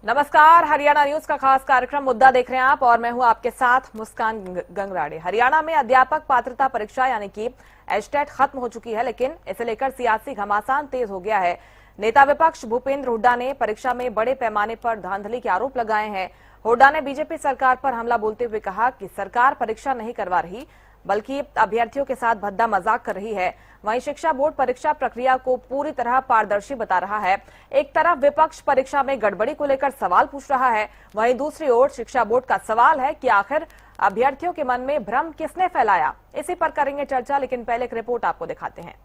नमस्कार, हरियाणा न्यूज का खास कार्यक्रम मुद्दा देख रहे हैं आप और मैं हूं आपके साथ मुस्कान गंगराड़े। हरियाणा में अध्यापक पात्रता परीक्षा यानी कि एचटेट खत्म हो चुकी है, लेकिन इसे लेकर सियासी घमासान तेज हो गया है। नेता विपक्ष भूपेंद्र हुड्डा ने परीक्षा में बड़े पैमाने पर धांधली के आरोप लगाए हैं। हुड्डा ने बीजेपी सरकार पर हमला बोलते हुए कहा कि सरकार परीक्षा नहीं करवा रही बल्कि अभ्यर्थियों के साथ भद्दा मजाक कर रही है। वहीं शिक्षा बोर्ड परीक्षा प्रक्रिया को पूरी तरह पारदर्शी बता रहा है। एक तरफ विपक्ष परीक्षा में गड़बड़ी को लेकर सवाल पूछ रहा है, वहीं दूसरी ओर शिक्षा बोर्ड का सवाल है कि आखिर अभ्यर्थियों के मन में भ्रम किसने फैलाया। इसी पर करेंगे चर्चा, लेकिन पहले एक रिपोर्ट आपको दिखाते हैं।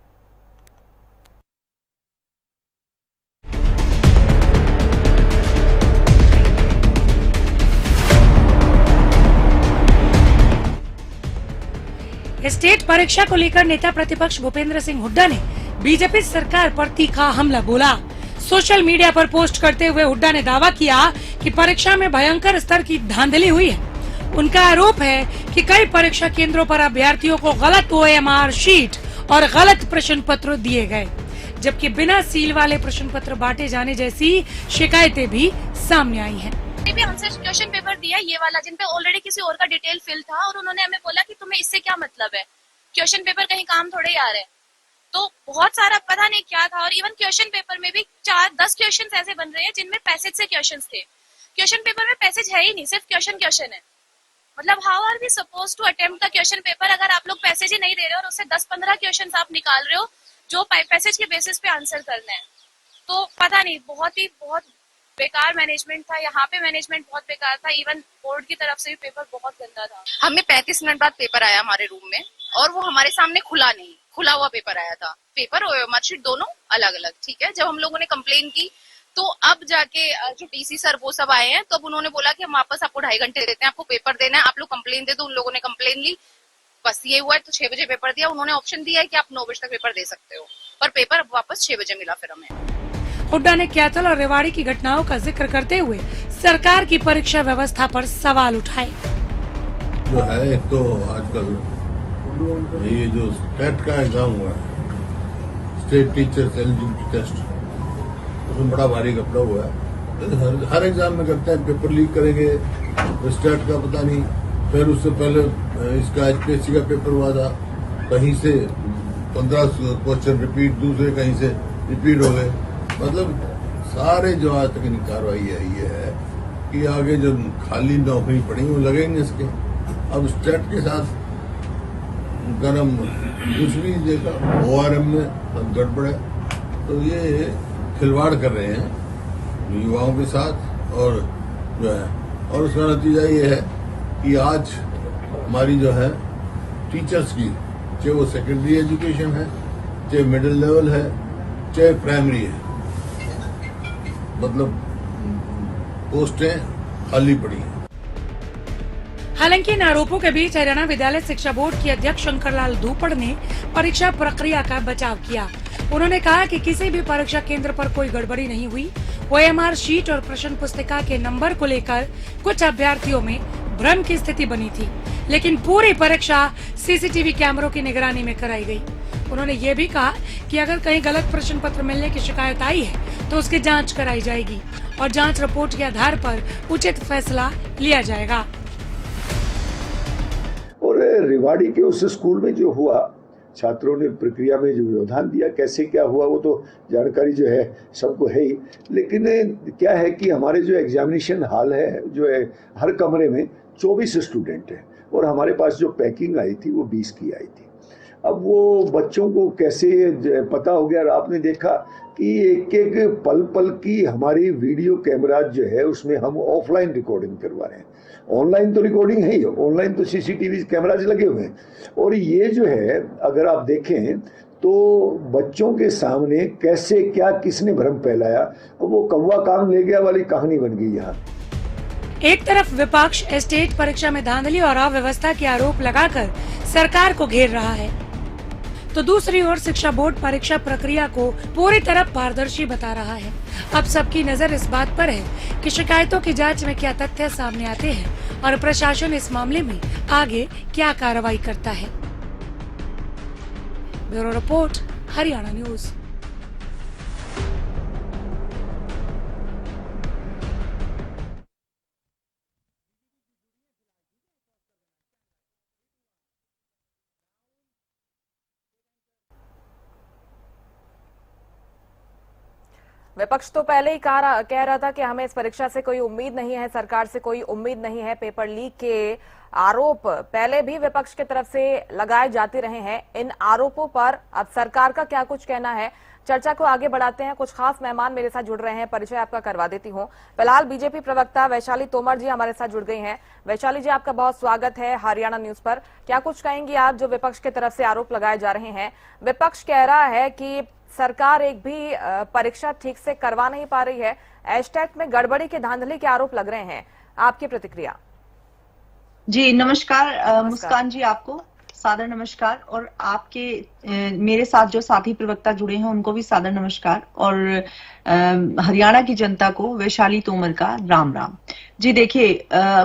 स्टेट परीक्षा को लेकर नेता प्रतिपक्ष भूपेंद्र सिंह हुड्डा ने बीजेपी सरकार पर तीखा हमला बोला। सोशल मीडिया पर पोस्ट करते हुए हुड्डा ने दावा किया कि परीक्षा में भयंकर स्तर की धांधली हुई है। उनका आरोप है कि कई परीक्षा केंद्रों पर अभ्यर्थियों को गलत OMR शीट और गलत प्रश्न पत्र दिए गए, जबकि बिना सील वाले प्रश्न पत्र बांटे जाने जैसी शिकायतें भी सामने आई हैं। भी हमसे क्वेश्चन पेपर दिया ये वाला, जिन पे ऑलरेडी किसी और का डिटेल फिल था और उन्होंने हमें बोला कि तुम्हें इससे क्या मतलब है, क्वेश्चन पेपर कहीं काम थोड़े ही आ रहे हैं। तो बहुत सारा पता नहीं क्या था। और इवन क्वेश्चन पेपर में भी 4-10 क्वेश्चन ऐसे बन रहे हैं जिनमें पैसेज से क्वेश्चन थे। क्वेश्चन पेपर में पैसेज है ही नहीं, सिर्फ क्वेश्चन है। मतलब how are we suppose to attempt the question paper अगर आप लोग पैसेज ही नहीं दे रहे हो और उससे 10-15 क्वेश्चन आप निकाल रहे हो जो पैसेज के बेसिस पे आंसर करना है। तो पता नहीं, बहुत बेकार मैनेजमेंट था यहाँ पे। मैनेजमेंट बहुत बेकार था। इवन बोर्ड की तरफ से भी पेपर बहुत गंदा था। हमें 35 मिनट बाद पेपर आया हमारे रूम में और वो हमारे सामने खुला हुआ पेपर आया था। पेपर और मार्कशीट दोनों अलग अलग, ठीक है। जब हम लोगों ने कंप्लेन की तो अब जाके जो DC सर वो सब आए हैं, तो अब उन्होंने बोला कि हम वापस आपको 2.5 घंटे देते हैं, आपको पेपर देना है, आप लोग कंप्लेन दे दो। उन लोगों ने कंप्लेन ली, बस ये हुआ। तो 6 बजे पेपर दिया। उन्होंने ऑप्शन दिया है कि आप 9 बजे तक पेपर दे सकते हो, पर पेपर वापस 6 बजे मिला फिर हमें। हुड्डा ने कैथल और रेवाड़ी की घटनाओं का जिक्र करते हुए सरकार की परीक्षा व्यवस्था पर सवाल उठाए। जो है एक तो आजकल ये जो स्टेट का एग्जाम हुआ है, स्टेट टीचर्स एलिजिबिलिटी टेस्ट, उसमें बड़ा भारी कपड़ा हुआ है। हर एग्जाम में करते हैं, पेपर लीक करेंगे, स्टेट का पता नहीं। फिर उससे पहले इसका HPSC का पेपर हुआ था, कहीं से 15 क्वेश्चन रिपीट, दूसरे कहीं से रिपीट हो गए। मतलब सारे जो आज तक की कार्रवाई है ये है कि आगे जो खाली नौकरी पड़ी वो लगेंगे इसके। अब स्टेट के साथ गरम कुछ भी देखा, ORM में सब गड़बड़ है। तो ये खिलवाड़ कर रहे हैं युवाओं के साथ और जो है, और उसका नतीजा ये है कि आज हमारी जो है टीचर्स की, चाहे वो सेकेंडरी एजुकेशन है, चाहे मिडिल लेवल है, चाहे प्राइमरी है, मतलब पोस्टें खाली पड़ी हैं। हालांकि इन आरोपों के बीच हरियाणा विद्यालय शिक्षा बोर्ड के अध्यक्ष शंकरलाल धूपड़ ने परीक्षा प्रक्रिया का बचाव किया। उन्होंने कहा कि किसी भी परीक्षा केंद्र पर कोई गड़बड़ी नहीं हुई। OMR शीट और प्रश्न पुस्तिका के नंबर को लेकर कुछ अभ्यर्थियों में भ्रम की स्थिति बनी थी, लेकिन पूरी परीक्षा CCTV कैमरों की निगरानी में कराई गई। उन्होंने ये भी कहा कि अगर कहीं गलत प्रश्न पत्र मिलने की शिकायत आई है तो उसकी जांच कराई जाएगी और जांच रिपोर्ट के आधार पर उचित फैसला लिया जाएगा। और रेवाड़ी के उस स्कूल में जो हुआ, छात्रों ने प्रक्रिया में जो व्यवधान दिया, कैसे क्या हुआ वो तो जानकारी जो है सबको है ही। लेकिन क्या है कि हमारे जो एग्जामिनेशन हॉल है, जो है हर कमरे में 24 स्टूडेंट हैं और हमारे पास जो पैकिंग आई थी वो 20 की आई थी। अब वो बच्चों को कैसे पता हो गया, और आपने देखा कि एक एक पल पल की हमारी वीडियो कैमरा जो है उसमें हम ऑफलाइन रिकॉर्डिंग करवा रहे हैं। ऑनलाइन तो रिकॉर्डिंग है ही, ऑनलाइन तो CCTV कैमराज लगे हुए हैं। और ये जो है अगर आप देखें तो बच्चों के सामने कैसे क्या किसने भ्रम फैलाया, वो कौवा काम ले गया वाली कहानी बन गई यहाँ। एक तरफ विपक्ष स्टेट परीक्षा में धांधली और अव्यवस्था के आरोप लगाकर सरकार को घेर रहा है, तो दूसरी ओर शिक्षा बोर्ड परीक्षा प्रक्रिया को पूरी तरह पारदर्शी बता रहा है। अब सबकी नजर इस बात पर है कि शिकायतों की जांच में क्या तथ्य सामने आते हैं और प्रशासन इस मामले में आगे क्या कार्रवाई करता है। Bureau report, Haryana news. विपक्ष तो पहले ही कह रहा था कि हमें इस परीक्षा से कोई उम्मीद नहीं है, सरकार से कोई उम्मीद नहीं है। पेपर लीक के आरोप पहले भी विपक्ष की तरफ से लगाए जाते रहे हैं। इन आरोपों पर अब सरकार का क्या कुछ कहना है, चर्चा को आगे बढ़ाते हैं। कुछ खास मेहमान मेरे साथ जुड़ रहे हैं, परिचय आपका करवा देती हूं। फिलहाल बीजेपी प्रवक्ता वैशाली तोमर जी हमारे साथ जुड़ गई हैं। वैशाली जी, आपका बहुत स्वागत है हरियाणा न्यूज पर। क्या कुछ कहेंगी आप जो विपक्ष की तरफ से आरोप लगाए जा रहे हैं? विपक्ष कह रहा है कि सरकार एक भी परीक्षा ठीक से करवा नहीं पा रही है, एस्टेट में गड़बड़ी के धांधली के आरोप लग रहे हैं। आपकी प्रतिक्रिया? जी नमस्कार मुस्कान जी, आपको सादर नमस्कार, और आपके मेरे साथ जो साथी प्रवक्ता जुड़े हैं उनको भी सादर नमस्कार, और हरियाणा की जनता को वैशाली तोमर का राम राम। जी देखिए,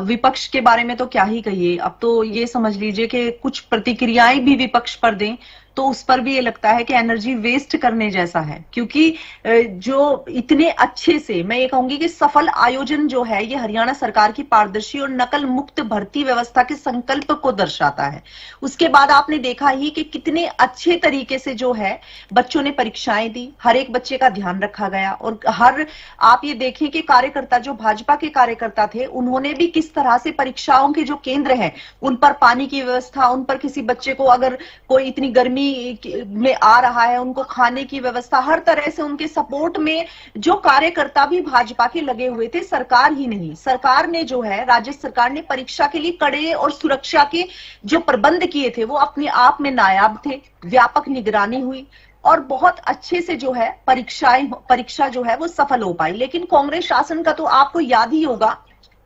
विपक्ष के बारे में तो क्या ही कहिए। अब तो ये समझ लीजिए कि कुछ प्रतिक्रियाएं भी विपक्ष पर दें तो उस पर भी ये लगता है कि एनर्जी वेस्ट करने जैसा है, क्योंकि जो इतने अच्छे से, मैं ये कहूंगी कि सफल आयोजन जो है ये हरियाणा सरकार की पारदर्शी और नकल मुक्त भर्ती व्यवस्था के संकल्प को दर्शाता है। उसके बाद आपने देखा ही कि कितने अच्छे तरीके से जो है बच्चों ने परीक्षाएं दी, हर एक बच्चे का ध्यान रखा गया, और आप ये देखें कि कार्यकर्ता जो भाजपा के कार्यकर्ता थे उन्होंने भी किस तरह से परीक्षाओं के जो केंद्र हैं उन पर पानी की व्यवस्था, उन पर किसी बच्चे को अगर कोई इतनी गर्मी में आ रहा है उनको खाने की व्यवस्था, हर तरह से उनके सपोर्ट में जो कार्यकर्ता भी भाजपा के लगे हुए थे। सरकार ही नहीं, सरकार ने जो है, राज्य सरकार ने परीक्षा के लिए कड़े और सुरक्षा के जो प्रबंध किए थे वो अपने आप में नायाब थे। व्यापक निगरानी हुई और बहुत अच्छे से जो है परीक्षा जो है वो सफल हो पाई। लेकिन कांग्रेस शासन का तो आपको याद ही होगा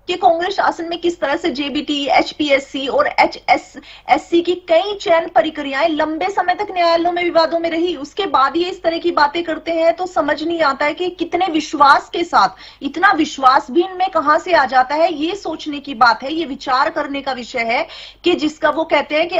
कि कांग्रेस शासन में किस तरह से जेबीटी, एचपीएससी और एचएसएससी की कई चयन प्रक्रियाएं लंबे समय तक न्यायालयों में विवादों में रही। उसके बाद ये इस तरह की बातें करते हैं तो समझ नहीं आता है कि कितने विश्वास के साथ, इतना विश्वास भी इनमें कहां से आ जाता है। ये सोचने की बात है, ये विचार करने का विषय है कि जिसका वो कहते हैं कि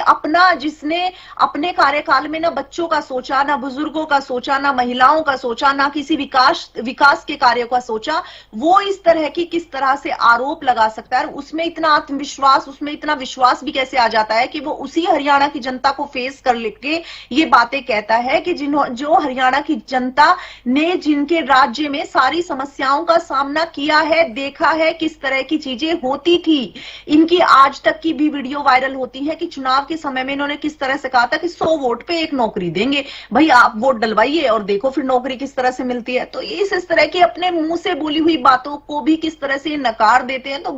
जिसने अपने कार्यकाल में ना बच्चों का सोचा, ना बुजुर्गों का सोचा, ना महिलाओं का सोचा, ना किसी विकास के कार्यों का सोचा, वो इस तरह की किस तरह से आरोप लगा सकता है। उसमें इतना आत्मविश्वास, उसमें इतना विश्वास भी कैसे आ जाता है कि वो उसी हरियाणा की जनता को फेस कर लेके ये बातें कहता है कि जो हरियाणा की जनता ने जिनके राज्य में सारी समस्याओं का सामना किया है, देखा है किस तरह की चीजें होती थी। इनकी आज तक की भी वीडियो वायरल होती है कि चुनाव के समय में इन्होंने किस तरह से कहा था कि 100 वोट पे एक नौकरी देंगे, भाई आप वोट डलवाइए और देखो फिर नौकरी किस तरह से मिलती है। तो इस तरह की अपने मुंह से बोली हुई बातों को भी किस तरह से नकार देते हैं, तो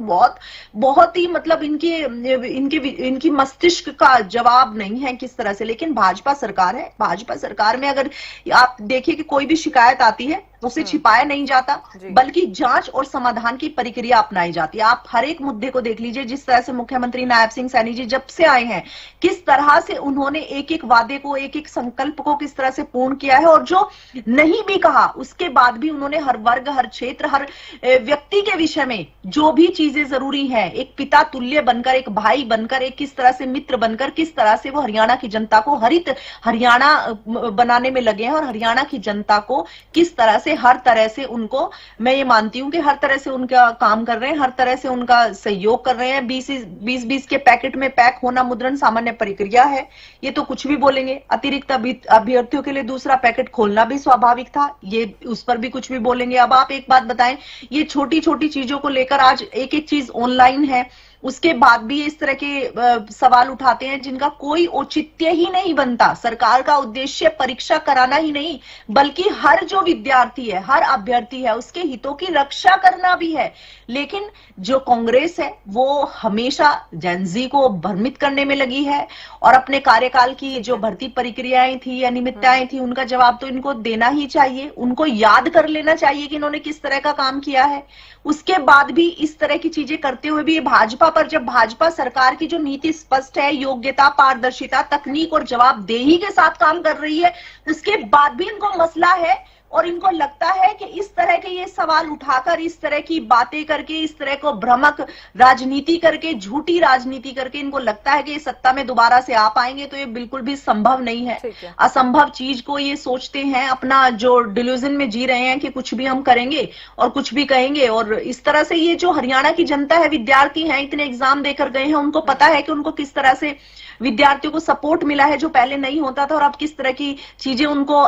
बहुत ही मतलब इनकी मस्तिष्क का जवाब नहीं है किस तरह से। लेकिन भाजपा सरकार है, भाजपा सरकार में अगर आप देखिए कि कोई भी शिकायत आती है उसे छिपाया नहीं जाता, बल्कि जांच और समाधान की प्रक्रिया अपनाई जाती है। आप हर एक मुद्दे को देख लीजिए, जिस तरह से मुख्यमंत्री नायब सिंह सैनी जी जब से आए हैं किस तरह से उन्होंने एक एक वादे को, एक एक संकल्प को किस तरह से पूर्ण किया है, और जो नहीं भी कहा उसके बाद भी उन्होंने हर वर्ग, हर क्षेत्र, हर व्यक्ति के विषय में जो भी चीजें जरूरी है, एक पिता तुल्य बनकर, एक भाई बनकर, एक किस तरह से मित्र बनकर, किस तरह से वो हरियाणा की जनता को हरित हरियाणा बनाने में लगे हैं, और हरियाणा की जनता को किस तरह से हर तरह से उनको, मैं ये मानती हूं कि हर तरह से उनका काम कर रहे हैं, हर तरह से उनका सहयोग कर रहे हैं। 20 के पैकेट में पैक होना मुद्रण सामान्य प्रक्रिया है, ये तो कुछ भी बोलेंगे। अतिरिक्त अभ्यर्थियों के लिए दूसरा पैकेट खोलना भी स्वाभाविक था, ये उस पर भी कुछ भी बोलेंगे। अब आप एक बात बताएं, ये छोटी छोटी चीजों को लेकर आज एक एक चीज ऑनलाइन है, उसके बाद भी इस तरह के सवाल उठाते हैं जिनका कोई औचित्य ही नहीं बनता। सरकार का उद्देश्य परीक्षा कराना ही नहीं, बल्कि हर जो विद्यार्थी है, हर अभ्यर्थी है, उसके हितों की रक्षा करना भी है। लेकिन जो कांग्रेस है वो हमेशा जेनजी को भ्रमित करने में लगी है, और अपने कार्यकाल की जो भर्ती प्रक्रियाएं थी, अनियमितताएं थी, उनका जवाब तो इनको देना ही चाहिए। उनको याद कर लेना चाहिए कि इन्होंने किस तरह का काम किया है। उसके बाद भी इस तरह की चीजें करते हुए भी भाजपा पर, जब भाजपा सरकार की जो नीति स्पष्ट है, योग्यता, पारदर्शिता, तकनीक और जवाबदेही के साथ काम कर रही है, उसके बाद भी इनको मसला है, और इनको लगता है कि इस तरह के ये सवाल उठाकर, इस तरह की बातें करके, इस तरह को भ्रमक राजनीति करके, झूठी राजनीति करके इनको लगता है कि ये सत्ता में दोबारा से आ पाएंगे। तो ये बिल्कुल भी संभव नहीं है। असंभव चीज को ये सोचते हैं, अपना जो डिल्यूजन में जी रहे हैं कि कुछ भी हम करेंगे और कुछ भी कहेंगे। और इस तरह से ये जो हरियाणा की जनता है, विद्यार्थी हैं, इतने एग्जाम देकर गए हैं, उनको पता है कि उनको किस तरह से विद्यार्थियों को सपोर्ट मिला है जो पहले नहीं होता था, और अब किस तरह की चीजें उनको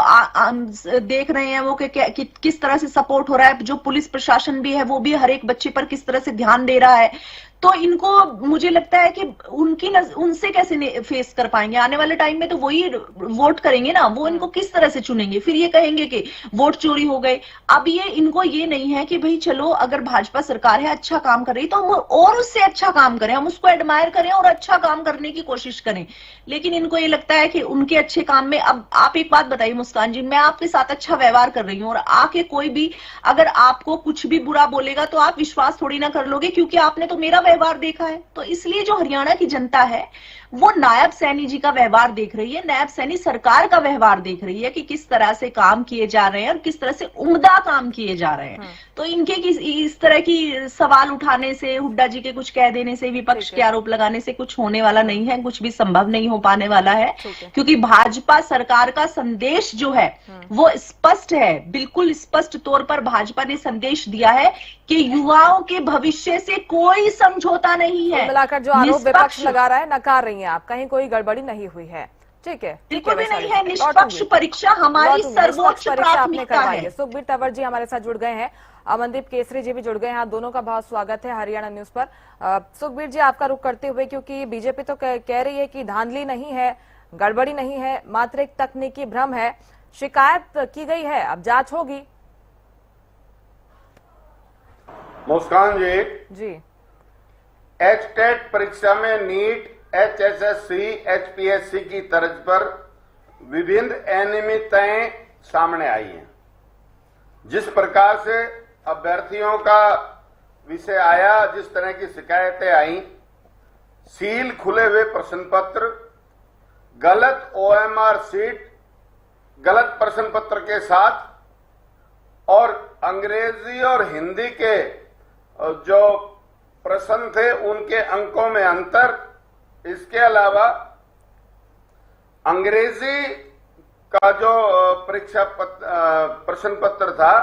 देख रहे रहे हैं वो कि किस तरह से सपोर्ट हो रहा है, जो पुलिस प्रशासन भी है वो भी हर एक बच्चे पर किस तरह से ध्यान दे रहा है, तो इनको मुझे लगता है कि उनसे कैसे फेस कर पाएंगे आने वाले टाइम में। तो वही वोट करेंगे ना, वो इनको किस तरह से चुनेंगे, फिर ये कहेंगे कि वोट चोरी हो गए। अब ये इनको ये नहीं है कि भाई चलो अगर भाजपा सरकार है अच्छा काम कर रही है तो हम और उससे अच्छा काम करें, हम उसको एडमायर करें और अच्छा काम करने की कोशिश करें। लेकिन इनको ये लगता है कि उनके अच्छे काम में, अब आप एक बात बताइए मुस्कान जी, मैं आपके साथ अच्छा व्यवहार कर रही हूँ और आके कोई भी अगर आपको कुछ भी बुरा बोलेगा तो आप विश्वास थोड़ी ना कर लोगे, क्योंकि आपने तो मेरा व्यवहार देखा है। तो इसलिए जो हरियाणा की जनता है वो नायब सैनी जी का व्यवहार देख रही है, नायब सैनी सरकार का व्यवहार देख रही है कि किस तरह से काम किए जा रहे हैं और किस तरह से उम्दा काम किए जा रहे हैं। तो इनके इस तरह की सवाल उठाने से, हुड्डा जी के कुछ कह देने से, विपक्ष के आरोप लगाने से कुछ होने वाला नहीं है, कुछ भी संभव नहीं हो पाने वाला है, क्योंकि भाजपा सरकार का संदेश जो है वो स्पष्ट है, बिल्कुल स्पष्ट तौर पर भाजपा ने संदेश दिया है कि युवाओं के भविष्य से कोई समझौता नहीं है। मिलाकर जो आरोप विपक्ष लगा रहा है, नकार रही हैं आप, कहीं कोई गड़बड़ी नहीं हुई है। ठीक है, बिल्कुल भी नहीं है। निष्पक्ष परीक्षा हमारी सर्वोच्च प्राथमिकता है। सुखबीर तंवर जी हमारे साथ जुड़ गए हैं, अमनदीप केसरी जी भी जुड़ गए हैं, आप दोनों का बहुत स्वागत है हरियाणा न्यूज पर। सुखबीर जी, आपका रुख करते हुए, क्योंकि बीजेपी तो कह रही है कि धांधली नहीं है, गड़बड़ी नहीं है, मात्र एक तकनीकी भ्रम है, शिकायत की गई है, अब जांच होगी। मुस्कान जी, एचटेट परीक्षा में नीट, एचएसएससी, एचपीएससी की तर्ज पर विभिन्न अनियमितताएं सामने आई हैं। जिस प्रकार से अभ्यर्थियों का विषय आया, जिस तरह की शिकायतें आई, सील खुले हुए प्रश्न पत्र, गलत ओएमआर सीट, गलत प्रश्न पत्र के साथ, और अंग्रेजी और हिंदी के जो प्रश्न थे उनके अंकों में अंतर। इसके अलावा अंग्रेजी का जो परीक्षा प्रश्न पत्र था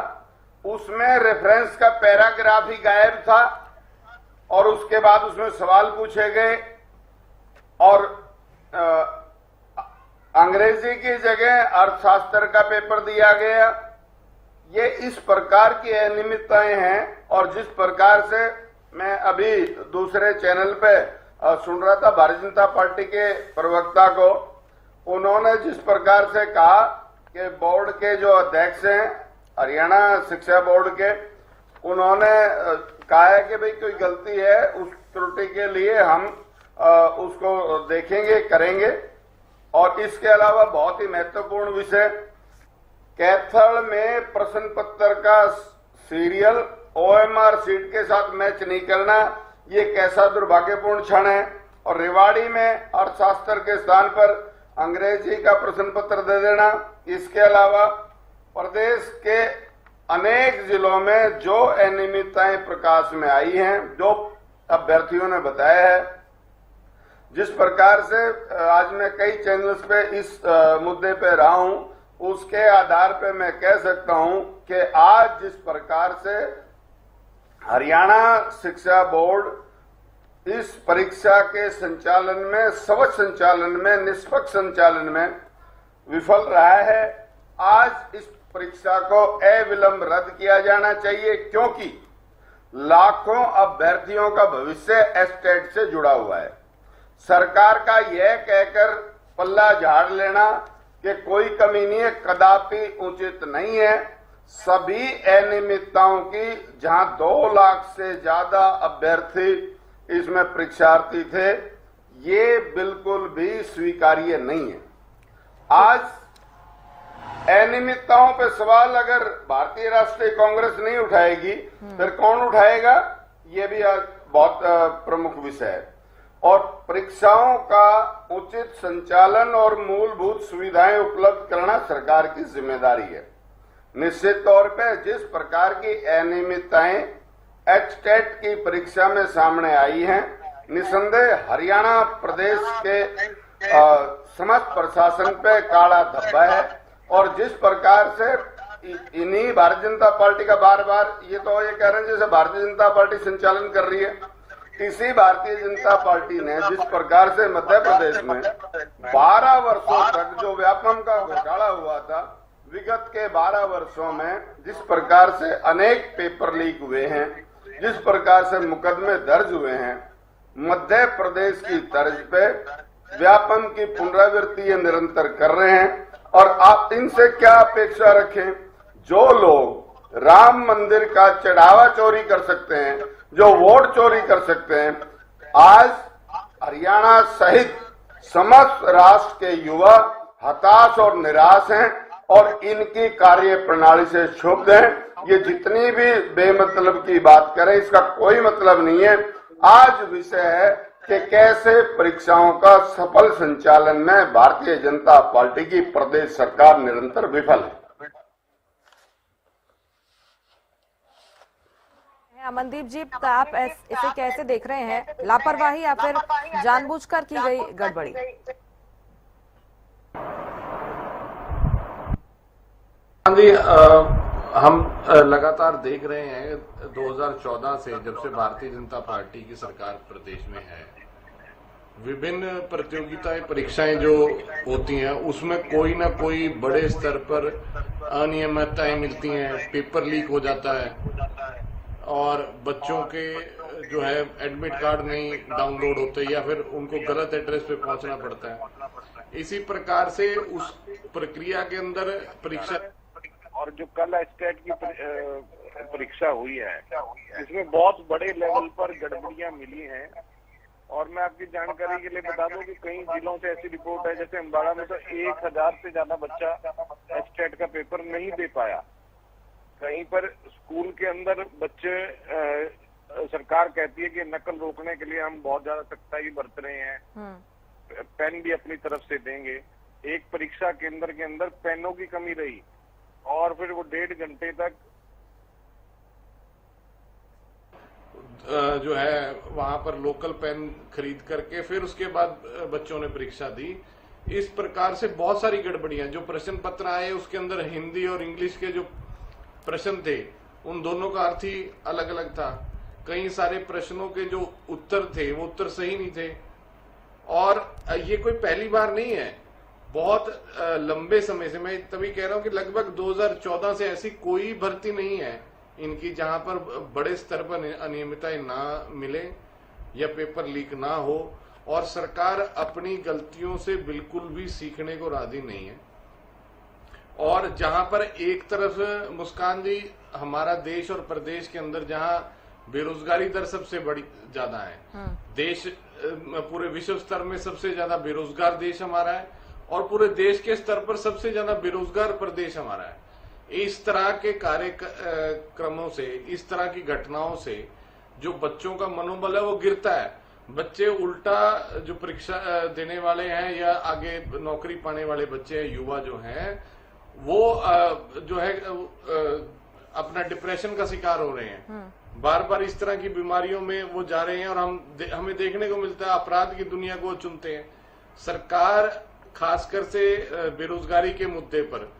उसमें रेफरेंस का पैराग्राफ ही गायब था, और उसके बाद उसमें सवाल पूछे गए और अंग्रेजी की जगह अर्थशास्त्र का पेपर दिया गया। ये इस प्रकार की अनियमितताएं हैं। और जिस प्रकार से मैं अभी दूसरे चैनल पे सुन रहा था भारतीय जनता पार्टी के प्रवक्ता को, उन्होंने जिस प्रकार से कहा कि बोर्ड के जो अध्यक्ष हैं हरियाणा शिक्षा बोर्ड के, उन्होंने कहा है कि भाई कोई गलती है, उस त्रुटि के लिए हम उसको देखेंगे, करेंगे। और इसके अलावा बहुत ही महत्वपूर्ण विषय, कैथल में प्रश्न पत्र का सीरियल ओएमआर सीट के साथ मैच नहीं करना, ये कैसा दुर्भाग्यपूर्ण क्षण है। और रेवाड़ी में अर्थशास्त्र के स्थान पर अंग्रेजी का प्रश्न पत्र दे देना। इसके अलावा प्रदेश के अनेक जिलों में जो अनियमितताएं प्रकाश में आई हैं, जो अभ्यर्थियों ने बताया है, जिस प्रकार से आज मैं कई चैनल्स पे इस मुद्दे पे रहा हूं, उसके आधार पे मैं कह सकता हूं कि आज जिस प्रकार से हरियाणा शिक्षा बोर्ड इस परीक्षा के संचालन में, स्वच्छ संचालन में, निष्पक्ष संचालन में विफल रहा है, आज इस परीक्षा को अविलंब रद्द किया जाना चाहिए, क्योंकि लाखों अभ्यर्थियों का भविष्य एस्टेट से जुड़ा हुआ है। सरकार का यह कहकर पल्ला झाड़ लेना कि कोई कमी नहीं है, कदापि उचित नहीं है। सभी अनियमितताओं की, जहां 2 लाख से ज्यादा अभ्यर्थी इसमें परीक्षार्थी थे, ये बिल्कुल भी स्वीकार्य नहीं है। आज अनियमितताओं पे सवाल अगर भारतीय राष्ट्रीय कांग्रेस नहीं उठाएगी, फिर कौन उठाएगा, ये भी आज बहुत प्रमुख विषय है। और परीक्षाओं का उचित संचालन और मूलभूत सुविधाएं उपलब्ध करना सरकार की जिम्मेदारी है। निश्चित तौर पे जिस प्रकार की अनियमितताएं एचटेट की परीक्षा में सामने आई हैं, निसंदेह हरियाणा प्रदेश के समस्त प्रशासन पे काला धब्बा है। और जिस प्रकार से इन्हीं भारतीय जनता पार्टी का बार बार ये तो ये कह रहे हैं जैसे भारतीय जनता पार्टी संचालन कर रही है, इसी भारतीय जनता पार्टी ने जिस प्रकार से मध्य प्रदेश में 12 वर्षों तक जो व्यापम का घोटाला हुआ था, विगत के 12 वर्षों में जिस प्रकार से अनेक पेपर लीक हुए हैं, जिस प्रकार से मुकदमे दर्ज हुए हैं, मध्य प्रदेश की तर्ज पे व्यापम की पुनरावृत्ति ये निरंतर कर रहे हैं। और आप इनसे क्या अपेक्षा रखें? जो लोग राम मंदिर का चढ़ावा चोरी कर सकते हैं, जो वोट चोरी कर सकते हैं, आज हरियाणा सहित समस्त राष्ट्र के युवा हताश और निराश हैं और इनकी कार्य प्रणाली से क्षुब्ध हैं। ये जितनी भी बेमतलब की बात करें, इसका कोई मतलब नहीं है। आज विषय है कि कैसे परीक्षाओं का सफल संचालन में भारतीय जनता पार्टी की प्रदेश सरकार निरंतर विफल है। अमनदीप जी, आप इसे कैसे देख रहे हैं? लापरवाही या फिर जानबूझकर की गई गड़बड़ी? हाँ जी, हम लगातार देख रहे हैं 2014 से, जब से भारतीय जनता पार्टी की सरकार प्रदेश में है, विभिन्न प्रतियोगिताएं परीक्षाएं जो होती हैं उसमें कोई ना कोई बड़े स्तर पर अनियमितताएं मिलती हैं, पेपर लीक हो जाता है और बच्चों के जो है एडमिट कार्ड नहीं डाउनलोड होते या फिर उनको गलत एड्रेस पे पहुंचना पड़ता है। इसी प्रकार से उस प्रक्रिया के अंदर परीक्षा और जो कल स्टेट की परीक्षा हुई है, इसमें बहुत बड़े लेवल पर गड़बड़ियां मिली हैं। और मैं आपकी जानकारी के लिए बता दूं कि कई जिलों से ऐसी रिपोर्ट है, जैसे अम्बाड़ा में तो 1000 से ज्यादा बच्चा स्टेट का पेपर नहीं दे पाया। कहीं पर स्कूल के अंदर बच्चे सरकार कहती है कि नकल रोकने के लिए हम बहुत ज्यादा सख्ताई बरत रहे हैं, पेन भी अपनी तरफ से देंगे। एक परीक्षा केंद्र के अंदर पेनों की कमी रही और फिर वो 1.5 घंटे तक जो है वहां पर लोकल पेन खरीद करके फिर उसके बाद बच्चों ने परीक्षा दी। इस प्रकार से बहुत सारी गड़बड़ियां, जो प्रश्न पत्र आए उसके अंदर हिंदी और इंग्लिश के जो प्रश्न थे उन दोनों का अर्थ ही अलग अलग था। कई सारे प्रश्नों के जो उत्तर थे वो उत्तर सही नहीं थे। और ये कोई पहली बार नहीं है, बहुत लंबे समय से, मैं तभी कह रहा हूं कि लगभग 2014 से ऐसी कोई भर्ती नहीं है इनकी जहां पर बड़े स्तर पर अनियमितताएं ना मिले या पेपर लीक ना हो। और सरकार अपनी गलतियों से बिल्कुल भी सीखने को राजी नहीं है। और जहां पर एक तरफ मुस्कान जी, हमारा देश और प्रदेश के अंदर जहां बेरोजगारी दर सबसे बड़ी ज्यादा है, देश पूरे विश्व स्तर में सबसे ज्यादा बेरोजगार देश हमारा है और पूरे देश के स्तर पर सबसे ज्यादा बेरोजगार प्रदेश हमारा है। इस तरह के कार्यक्रमों से, इस तरह की घटनाओं से जो बच्चों का मनोबल है वो गिरता है। बच्चे उल्टा जो परीक्षा देने वाले हैं या आगे नौकरी पाने वाले बच्चे हैं, युवा जो हैं, वो जो है अपना डिप्रेशन का शिकार हो रहे हैं। बार बार इस तरह की बीमारियों में वो जा रहे हैं और हमें देखने को मिलता है अपराध की दुनिया को चुनते हैं। सरकार खासकर से बेरोजगारी के मुद्दे पर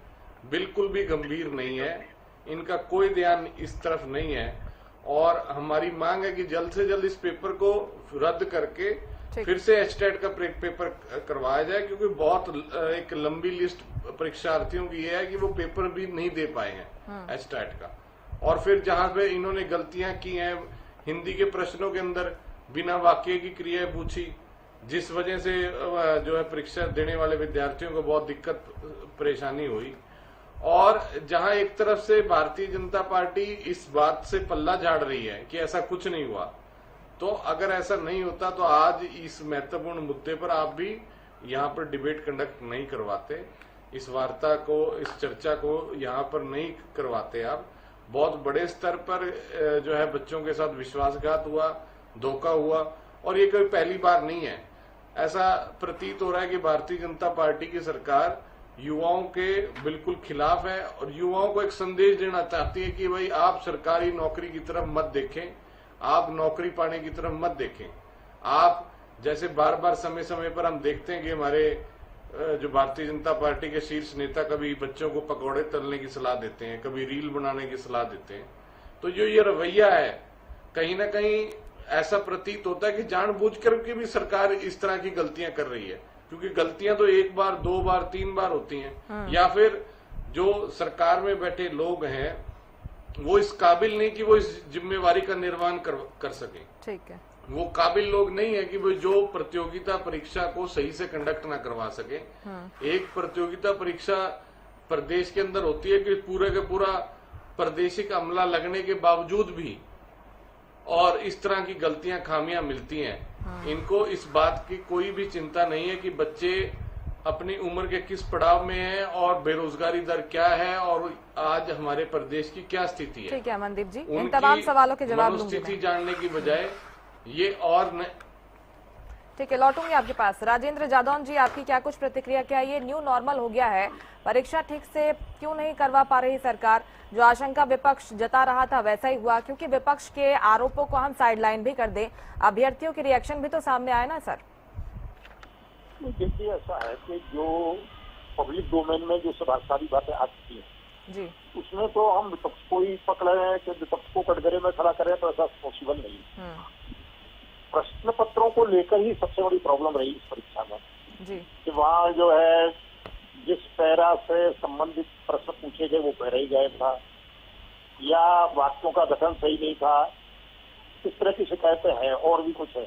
बिल्कुल भी गंभीर नहीं है, इनका कोई ध्यान इस तरफ नहीं है। और हमारी मांग है कि जल्द से जल्द इस पेपर को रद्द करके फिर से एचटेट का पेपर करवाया जाए, क्योंकि बहुत एक लंबी लिस्ट परीक्षार्थियों की ये है कि वो पेपर भी नहीं दे पाए हैं एचटेट का। और फिर जहां पे इन्होंने गलतियां की हैं, हिंदी के प्रश्नों के अंदर बिना वाक्य की क्रिया पूछी, जिस वजह से जो है परीक्षा देने वाले विद्यार्थियों को बहुत दिक्कत परेशानी हुई। और जहां एक तरफ से भारतीय जनता पार्टी इस बात से पल्ला झाड़ रही है कि ऐसा कुछ नहीं हुआ, तो अगर ऐसा नहीं होता तो आज इस महत्वपूर्ण मुद्दे पर आप भी यहाँ पर डिबेट कंडक्ट नहीं करवाते, इस वार्ता को, इस चर्चा को यहाँ पर नहीं करवाते। आप बहुत बड़े स्तर पर जो है बच्चों के साथ विश्वासघात हुआ, धोखा हुआ, और ये कोई पहली बार नहीं है। ऐसा प्रतीत हो रहा है कि भारतीय जनता पार्टी की सरकार युवाओं के बिल्कुल खिलाफ है और युवाओं को एक संदेश देना चाहती है कि भाई आप सरकारी नौकरी की तरफ मत देखें, आप नौकरी पाने की तरफ मत देखें। आप जैसे बार बार समय समय पर हम देखते हैं कि हमारे जो भारतीय जनता पार्टी के शीर्ष नेता कभी बच्चों को पकौड़े तलने की सलाह देते हैं, कभी रील बनाने की सलाह देते हैं। तो जो ये रवैया है, कहीं ना कहीं ऐसा प्रतीत होता है कि जानबूझकर के भी सरकार इस तरह की गलतियां कर रही है, क्योंकि गलतियां तो 1 बार 2 बार 3 बार होती हैं, या फिर जो सरकार में बैठे लोग हैं वो इस काबिल नहीं कि वो इस जिम्मेवारी का निर्वहन कर सके। ठीक है, वो काबिल लोग नहीं है कि वो जो प्रतियोगिता परीक्षा को सही से कंडक्ट ना करवा सके। एक प्रतियोगिता परीक्षा प्रदेश के अंदर होती है कि पूरे के पूरा प्रादेशिक अमला लगने के बावजूद भी और इस तरह की गलतियां खामियां मिलती हैं। इनको इस बात की कोई भी चिंता नहीं है कि बच्चे अपनी उम्र के किस पड़ाव में हैं और बेरोजगारी दर क्या है और आज हमारे प्रदेश की क्या स्थिति है। ठीक है मनदीप जी, इन तमाम सवालों के जवाब लूंगी स्थिति जानने की बजाय ये और ठीक है, लौटूंगी आपके पास। राजेंद्र जादौन जी, आपकी क्या कुछ प्रतिक्रिया? क्या ये न्यू नॉर्मल हो गया है? परीक्षा ठीक से क्यों नहीं करवा पा रही सरकार? जो आशंका विपक्ष जता रहा था वैसा ही हुआ, क्योंकि विपक्ष के आरोपों को हम साइडलाइन भी कर दें, अभ्यर्थियों के रिएक्शन भी तो सामने आए ना सर। देखिए, ऐसा है कि जो पब्लिक डोमेन में जो सारी बातें आ चुकी हैं जी, उसमें तो हम विपक्ष को ही पकड़ रहे हैं कि विपक्ष को कटघरे में खड़ा करें, तो ऐसा पॉसिबल नहीं। प्रश्न पत्रों को लेकर ही सबसे बड़ी प्रॉब्लम रही इस परीक्षा में जी, कि वहाँ जो है जिस पैरा से संबंधित प्रश्न पूछे गए वो पैरा ही गायब था या वाक्यों का गठन सही नहीं था। इस तरह की शिकायतें हैं और भी कुछ है।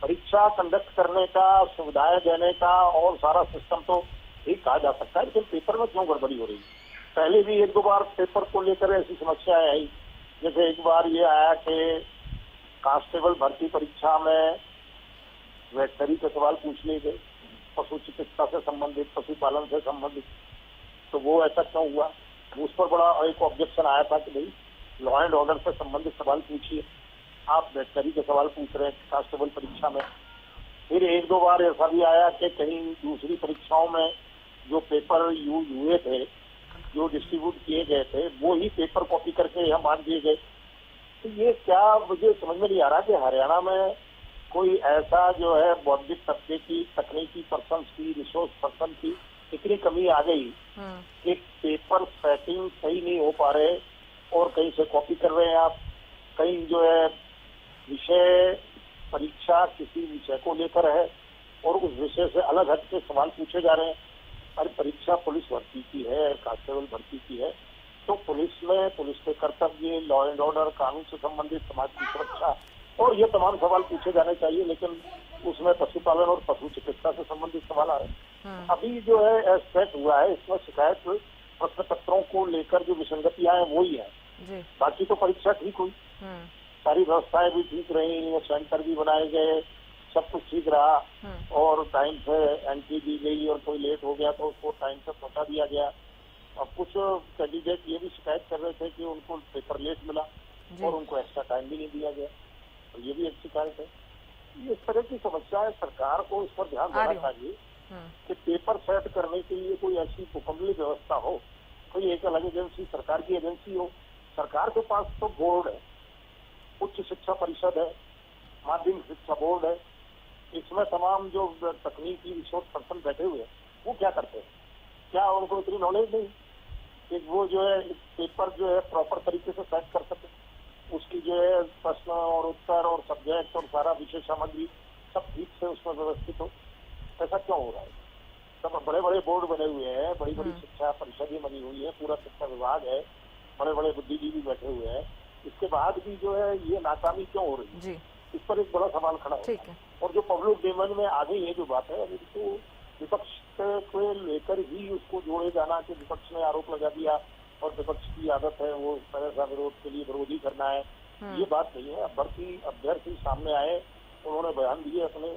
परीक्षा कंडक्ट करने का, सुविधाएं देने का और सारा सिस्टम तो ठीक कहा जा सकता है, लेकिन पेपर में क्यों गड़बड़ी हो रही? पहले भी एक दो बार पेपर को लेकर ऐसी समस्याएं आई। जैसे एक बार ये आया कि कांस्टेबल भर्ती परीक्षा में वेटनरी के सवाल पूछ लिए गए, पशु चिकित्सा से संबंधित, पशुपालन से संबंधित, तो वो ऐसा क्यों हुआ? उस पर बड़ा एक ऑब्जेक्शन आया था कि भाई लॉ एंड ऑर्डर से संबंधित सवाल पूछिए, आप वेटनरी के सवाल पूछ रहे हैं कांस्टेबल परीक्षा में। फिर एक दो बार ऐसा भी आया कि कहीं दूसरी परीक्षाओं में जो पेपर यूज हुए थे, जो डिस्ट्रीब्यूट किए गए थे, वो ही पेपर कॉपी करके यहाँ मान दिए गए। तो ये क्या, मुझे समझ में नहीं आ रहा कि हरियाणा में कोई ऐसा जो है बौद्धिक तबके की, तकनीकी पर्सन की, रिसोर्स पर्सन की इतनी कमी आ गई कि पेपर सेटिंग सही नहीं हो पा रहे और कहीं से कॉपी कर रहे हैं आप, कहीं जो है विषय परीक्षा किसी विषय को लेकर है और उस विषय से अलग हट के सवाल पूछे जा रहे हैं। अरे परीक्षा पुलिस भर्ती की है, कांस्टेबल भर्ती की है, तो पुलिस में पुलिस के कर्तव्य, लॉ एंड ऑर्डर, कानून से संबंधित, समाज की सुरक्षा और ये तमाम सवाल पूछे जाने चाहिए, लेकिन उसमें पशुपालन और पशु चिकित्सा से संबंधित सवाल आ रहे हैं। अभी जो है एस्पेक्ट हुआ है, इसमें शिकायत प्रश्न पत्रों को लेकर जो विसंगतियां हैं वही है, बाकी तो परीक्षा ठीक हुई, सारी व्यवस्थाएं भी ठीक रही, वो सेंटर भी बनाए गए, सब कुछ ठीक रहा और टाइम से एंट्री दी गई और कोई लेट हो गया तो उसको टाइम से पहुंचा दिया गया। अब कुछ कैंडिडेट ये भी शिकायत कर रहे थे कि उनको पेपर लेट मिला और उनको एक्स्ट्रा टाइम भी नहीं दिया गया, तो ये भी एक शिकायत है। इस तरह की समस्याएं सरकार को इस पर ध्यान देना चाहिए कि पेपर सेट करने के लिए कोई ऐसी कुंडली व्यवस्था हो, कोई एक अलग एजेंसी, सरकार की एजेंसी हो। सरकार के पास तो बोर्ड है, उच्च शिक्षा परिषद है, माध्यमिक शिक्षा बोर्ड है, इसमें तमाम जो तकनीकी रिसोर्स पर्सन बैठे हुए हैं वो क्या करते हैं? क्या उनको इतनी नॉलेज नहीं कि वो जो है पेपर जो है प्रॉपर तरीके से सेट कर सके, उसकी जो है प्रश्न और उत्तर और सब्जेक्ट और सारा विषय सामग्री सब ठीक से उसमें व्यवस्थित हो? ऐसा क्यों हो रहा है? सब बड़े बड़े बोर्ड बने हुए हैं, बड़ी बड़ी शिक्षा परिषदें बनी हुई है, पूरा शिक्षा विभाग है, बड़े बड़े बुद्धिजीवी बैठे हुए हैं, इसके बाद भी जो है ये नाकामी क्यों हो रही है? इस पर एक बड़ा सवाल खड़ा है। और जो पब्लिक डोमेन में आ गई ये जो बात है, तो विपक्ष को लेकर ही उसको जोड़े जाना कि विपक्ष ने आरोप लगा दिया और विपक्ष की आदत है वो तरह विरोध के लिए विरोधी करना है, ये बात नहीं है। अभ्यर्थी सामने आए, उन्होंने बयान दिए अपने,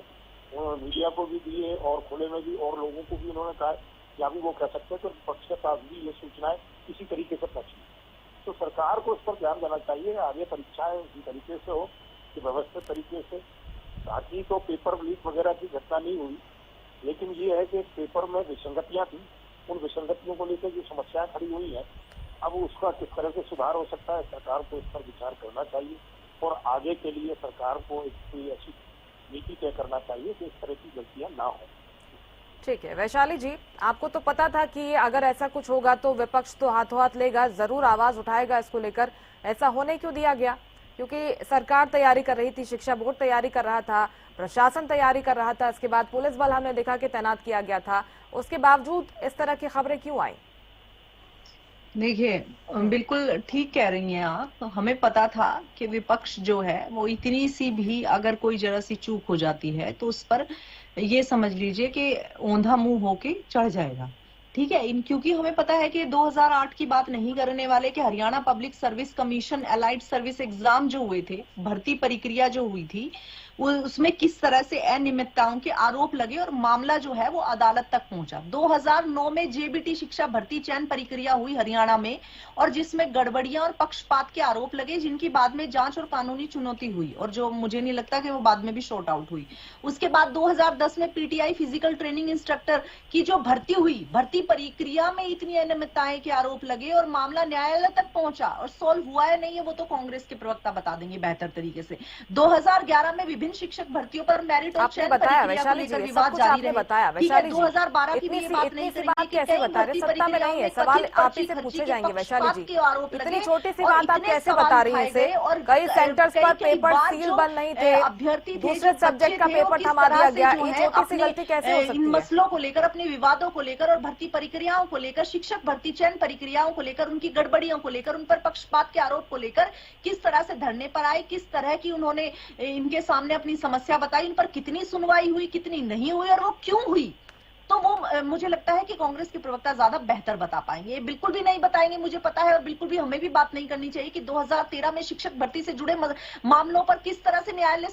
उन्होंने मीडिया को भी दिए और खुले में भी, और लोगों को भी उन्होंने कहा कि अभी वो कह सकते हैं तो विपक्ष के पास भी ये सूचनाएं इसी तरीके से पहुंची। तो सरकार को इस पर ध्यान देना चाहिए, आगे परीक्षाएं इसी तरीके से हो कि व्यवस्थित तरीके से, ताकि तो पेपर लीक वगैरह की घटना नहीं हुई, लेकिन ये है कि पेपर में विसंगतियां थी, उन विसंगतियों को लेकर जो समस्याएं खड़ी हुई है, अब उसका किस तरह से सुधार हो सकता है, सरकार को इस पर विचार करना चाहिए और आगे के लिए सरकार को कोई ऐसी नीति तय करना चाहिए कि इस तरह की गलतियां ना हो। ठीक है वैशाली जी, आपको तो पता था कि अगर ऐसा कुछ होगा तो विपक्ष तो हाथों हाथ लेगा, जरूर आवाज उठाएगा इसको लेकर, ऐसा होने क्यों दिया गया? क्योंकि सरकार तैयारी कर रही थी, शिक्षा बोर्ड तैयारी कर रहा था, प्रशासन तैयारी कर रहा था, इसके बाद पुलिस बल हमने देखा कि तैनात किया गया था, उसके बावजूद इस तरह की खबरें क्यों आई? देखिए, बिल्कुल ठीक कह रही हैं आप। हमें पता था कि विपक्ष जो है वो इतनी सी भी अगर कोई जरा सी चूक हो जाती है तो उस पर ये समझ लीजिए कि औंधा मुंह होके चढ़ जाएगा। ठीक है, क्योंकि हमें पता है कि 2008 की बात नहीं करने वाले कि Haryana public service commission allied service exam जो हुए थे, भर्ती प्रक्रिया जो हुई थी, वो उसमें किस तरह से अनियमितताओं के आरोप लगे और मामला जो है वो अदालत तक पहुंचा। 2009 में जेबीटी शिक्षा भर्ती चयन प्रक्रिया हुई हरियाणा में और जिसमें गड़बड़ियां और पक्षपात के आरोप लगे, जिनकी बाद में जांच और कानूनी चुनौती हुई और जो मुझे नहीं लगता कि वो बाद में भी शॉर्ट आउट हुई। उसके बाद 2010 में पीटीआई फिजिकल ट्रेनिंग इंस्ट्रक्टर की जो भर्ती हुई, भर्ती प्रक्रिया में इतनी अनियमितताएं के आरोप लगे और मामला न्यायालय तक पहुंचा और सॉल्व हुआ है नहीं है वो तो कांग्रेस के प्रवक्ता बता देंगे बेहतर तरीके से। 2011 में विभिन्न शिक्षक भर्तियों पर मेरिट और चयन प्रक्रिया को लेकर विवाद जारी रहे। ठीक है, 2012 की भी ये बात नहीं करेंगे कि कई भर्ती प्रक्रियाओं में कथित पर्ची खर्ची के पक्षपात के आरोप लगे। इतनी छोटी सी बात आप कैसे बता रही हैं इसे? कई सेंटर्स पर पेपर सील बंद नहीं थे, अभ्यर्थी दूसरे सब्जेक्ट का पेपर थमा दिया गया, ये छोटी सी गलती कैसे हो सकती इन है? मसलों को लेकर, अपने विवादों को लेकर और भर्ती प्रक्रियाओं को लेकर, शिक्षक भर्ती चयन प्रक्रियाओं को लेकर, उनकी गड़बड़ियों को लेकर, उन पर पक्षपात के आरोप को लेकर किस तरह से धरने पर आए, किस तरह की उन्होंने इनके सामने अपनी समस्या बताई, इन पर कितनी सुनवाई हुई, कितनी नहीं हुई और वो क्यों हुई, तो वो मुझे लगता है कि कांग्रेस के प्रवक्ता ज्यादा बेहतर बता पाएंगे। ये बिल्कुल भी नहीं बताएंगे, मुझे पता है, और बिल्कुल भी हमें भी बात नहीं करनी चाहिए कि 2013 में शिक्षक भर्ती से जुड़े मामलों पर किस तरह से न्यायालय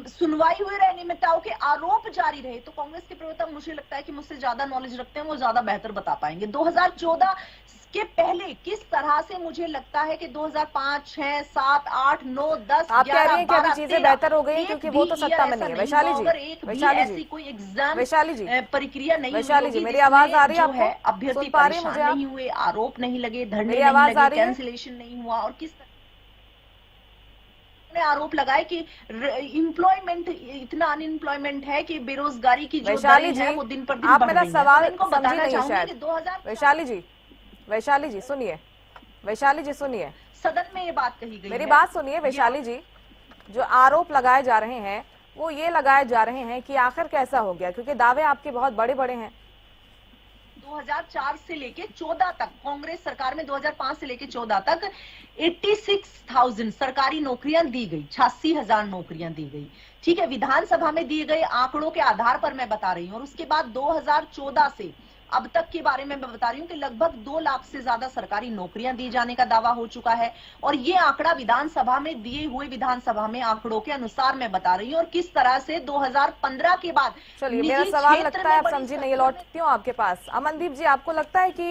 सुनवाई हुई, अनियमितताओं के आरोप जारी रहे। तो कांग्रेस के प्रवक्ता मुझे लगता है कि मुझसे ज्यादा नॉलेज रखते हैं, वो ज्यादा बेहतर बता पाएंगे। 2014 के पहले किस तरह से मुझे लगता है कि 2005, 6, 7, 8, 9, 10, आप कह रही हैं कि अभी 11, चीजें बेहतर हो गई हैं क्योंकि वो तो सत्ता में नहीं है। वैशाली जी, ऐसी कोई एग्जाम वैशाली जी, प्रक्रिया नहीं, वैशाली जी, मेरी आवाज आ रही है आपको? अभ्यर्थी सुन पा रही हैं मुझे परेशान आप? नहीं हुए, आरोप नहीं लगे, धरने मेरी नहीं आवाज आ लगे, रही है? कैंसिलेशन नहीं हुआ और किस आरोप लगाए कि एम्प्लॉयमेंट, इतना अनएम्प्लॉयमेंट है कि बेरोजगारी की जो वैशाली दरें हैं जी, वो दिन पर दिन आप बढ़ मेरा रही हैं। सवाल तो इनको समझी बताना नहीं चाहूंगी शायद। कि 2000 वैशाली जी सुनिए, वैशाली जी सुनिए, सदन में ये बात कही गई मेरी है। बात सुनिए वैशाली जी। जो आरोप लगाए जा रहे हैं वो ये लगाए जा रहे हैं कि आखिर कैसा हो गया, क्योंकि दावे आपके बहुत बड़े बड़े हैं। 2004 से लेके 14 तक, कांग्रेस सरकार में 2005 से लेके 14 तक 86,000 सरकारी नौकरियां दी गई, 86,000 नौकरियां दी गई। ठीक है, विधानसभा में दिए गए आंकड़ों के आधार पर मैं बता रही हूं। और उसके बाद 2014 से अब तक के बारे में मैं बता रही हूं कि लगभग 2 लाख से ज्यादा सरकारी नौकरियां दी जाने का दावा हो चुका है। और ये आंकड़ा विधानसभा में दिए हुए, विधानसभा में आंकड़ों के अनुसार मैं बता रही हूं। और किस तरह से 2015 के बाद, चलिए, मेरा सवाल लगता है आप समझी नहीं, लौटती हूँ आपके पास। अमनदीप जी, आपको लगता है कि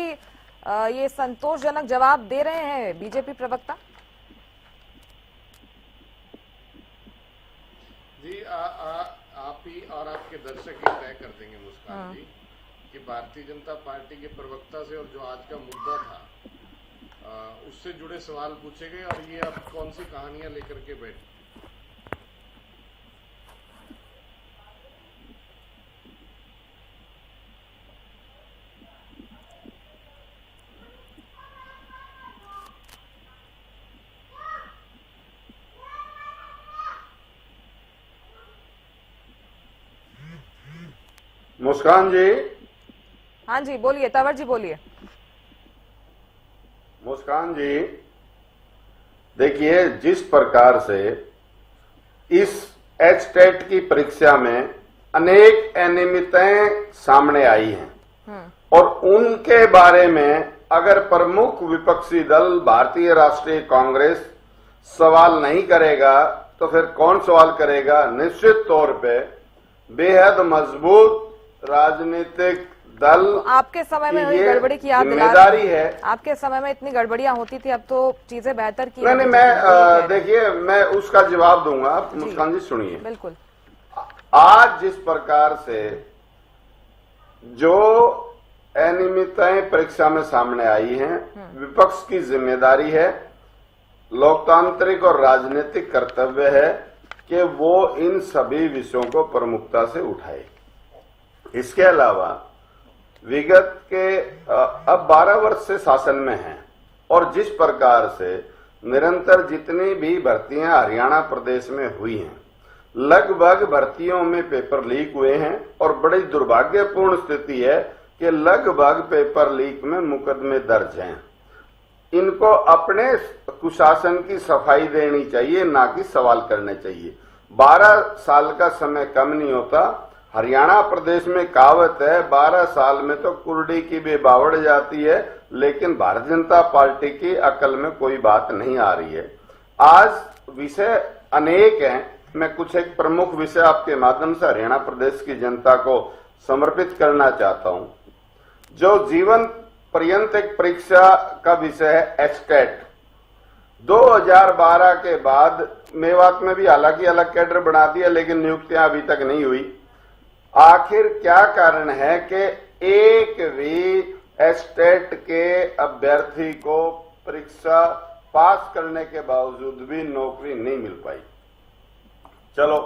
ये संतोषजनक जवाब दे रहे हैं बीजेपी प्रवक्ता? जी, आप ही और आपके दर्शक ही तय कर देंगे मुस्कान जी कि भारतीय जनता पार्टी के प्रवक्ता से और जो आज का मुद्दा था उससे जुड़े सवाल पूछे गए और ये अब कौन सी कहानियां लेकर के बैठे। मुस्कान जी, हाँ जी बोलिए, तंवर जी बोलिए। मुस्कान जी, देखिए, जिस प्रकार से इस एचटेट की परीक्षा में अनेक अनियमितताएं सामने आई हैं और उनके बारे में अगर प्रमुख विपक्षी दल भारतीय राष्ट्रीय कांग्रेस सवाल नहीं करेगा तो फिर कौन सवाल करेगा? निश्चित तौर पे बेहद मजबूत राजनीतिक दल आपके समय में हुई गड़बड़ी की याद जिम्मेदारी है। आपके समय में इतनी गड़बड़ियां होती थी, अब तो चीजें बेहतर की। नहीं, मैं देखिए, मैं उसका जवाब दूंगा। मुस्कान जी सुनिए, बिल्कुल। आज जिस प्रकार से जो अनियमितताएं परीक्षा में सामने आई हैं, विपक्ष की जिम्मेदारी है, लोकतांत्रिक और राजनीतिक कर्तव्य है कि वो इन सभी विषयों को प्रमुखता से उठाए। इसके अलावा विगत के अब 12 वर्ष से शासन में हैं और जिस प्रकार से निरंतर जितनी भी भर्तियां हरियाणा प्रदेश में हुई हैं, लगभग भर्तियों में पेपर लीक हुए हैं और बड़ी दुर्भाग्यपूर्ण स्थिति है कि लगभग पेपर लीक में मुकदमे दर्ज हैं। इनको अपने कुशासन की सफाई देनी चाहिए, ना कि सवाल करने चाहिए। 12 साल का समय कम नहीं होता। हरियाणा प्रदेश में कहावत है 12 साल में तो कुर्डी की भी बावड़ जाती है, लेकिन भारतीय जनता पार्टी की अकल में कोई बात नहीं आ रही है। आज विषय अनेक हैं, मैं कुछ एक प्रमुख विषय आपके माध्यम से हरियाणा प्रदेश की जनता को समर्पित करना चाहता हूं। जो जीवन पर्यंत एक परीक्षा का विषय है एस्टेट। 2012 के बाद मेवात में भी हालांकि अलग कैडर बना दिया, लेकिन नियुक्तियां अभी तक नहीं हुई। आखिर क्या कारण है कि एक भी एस्टेट के अभ्यर्थी को परीक्षा पास करने के बावजूद भी नौकरी नहीं मिल पाई? चलो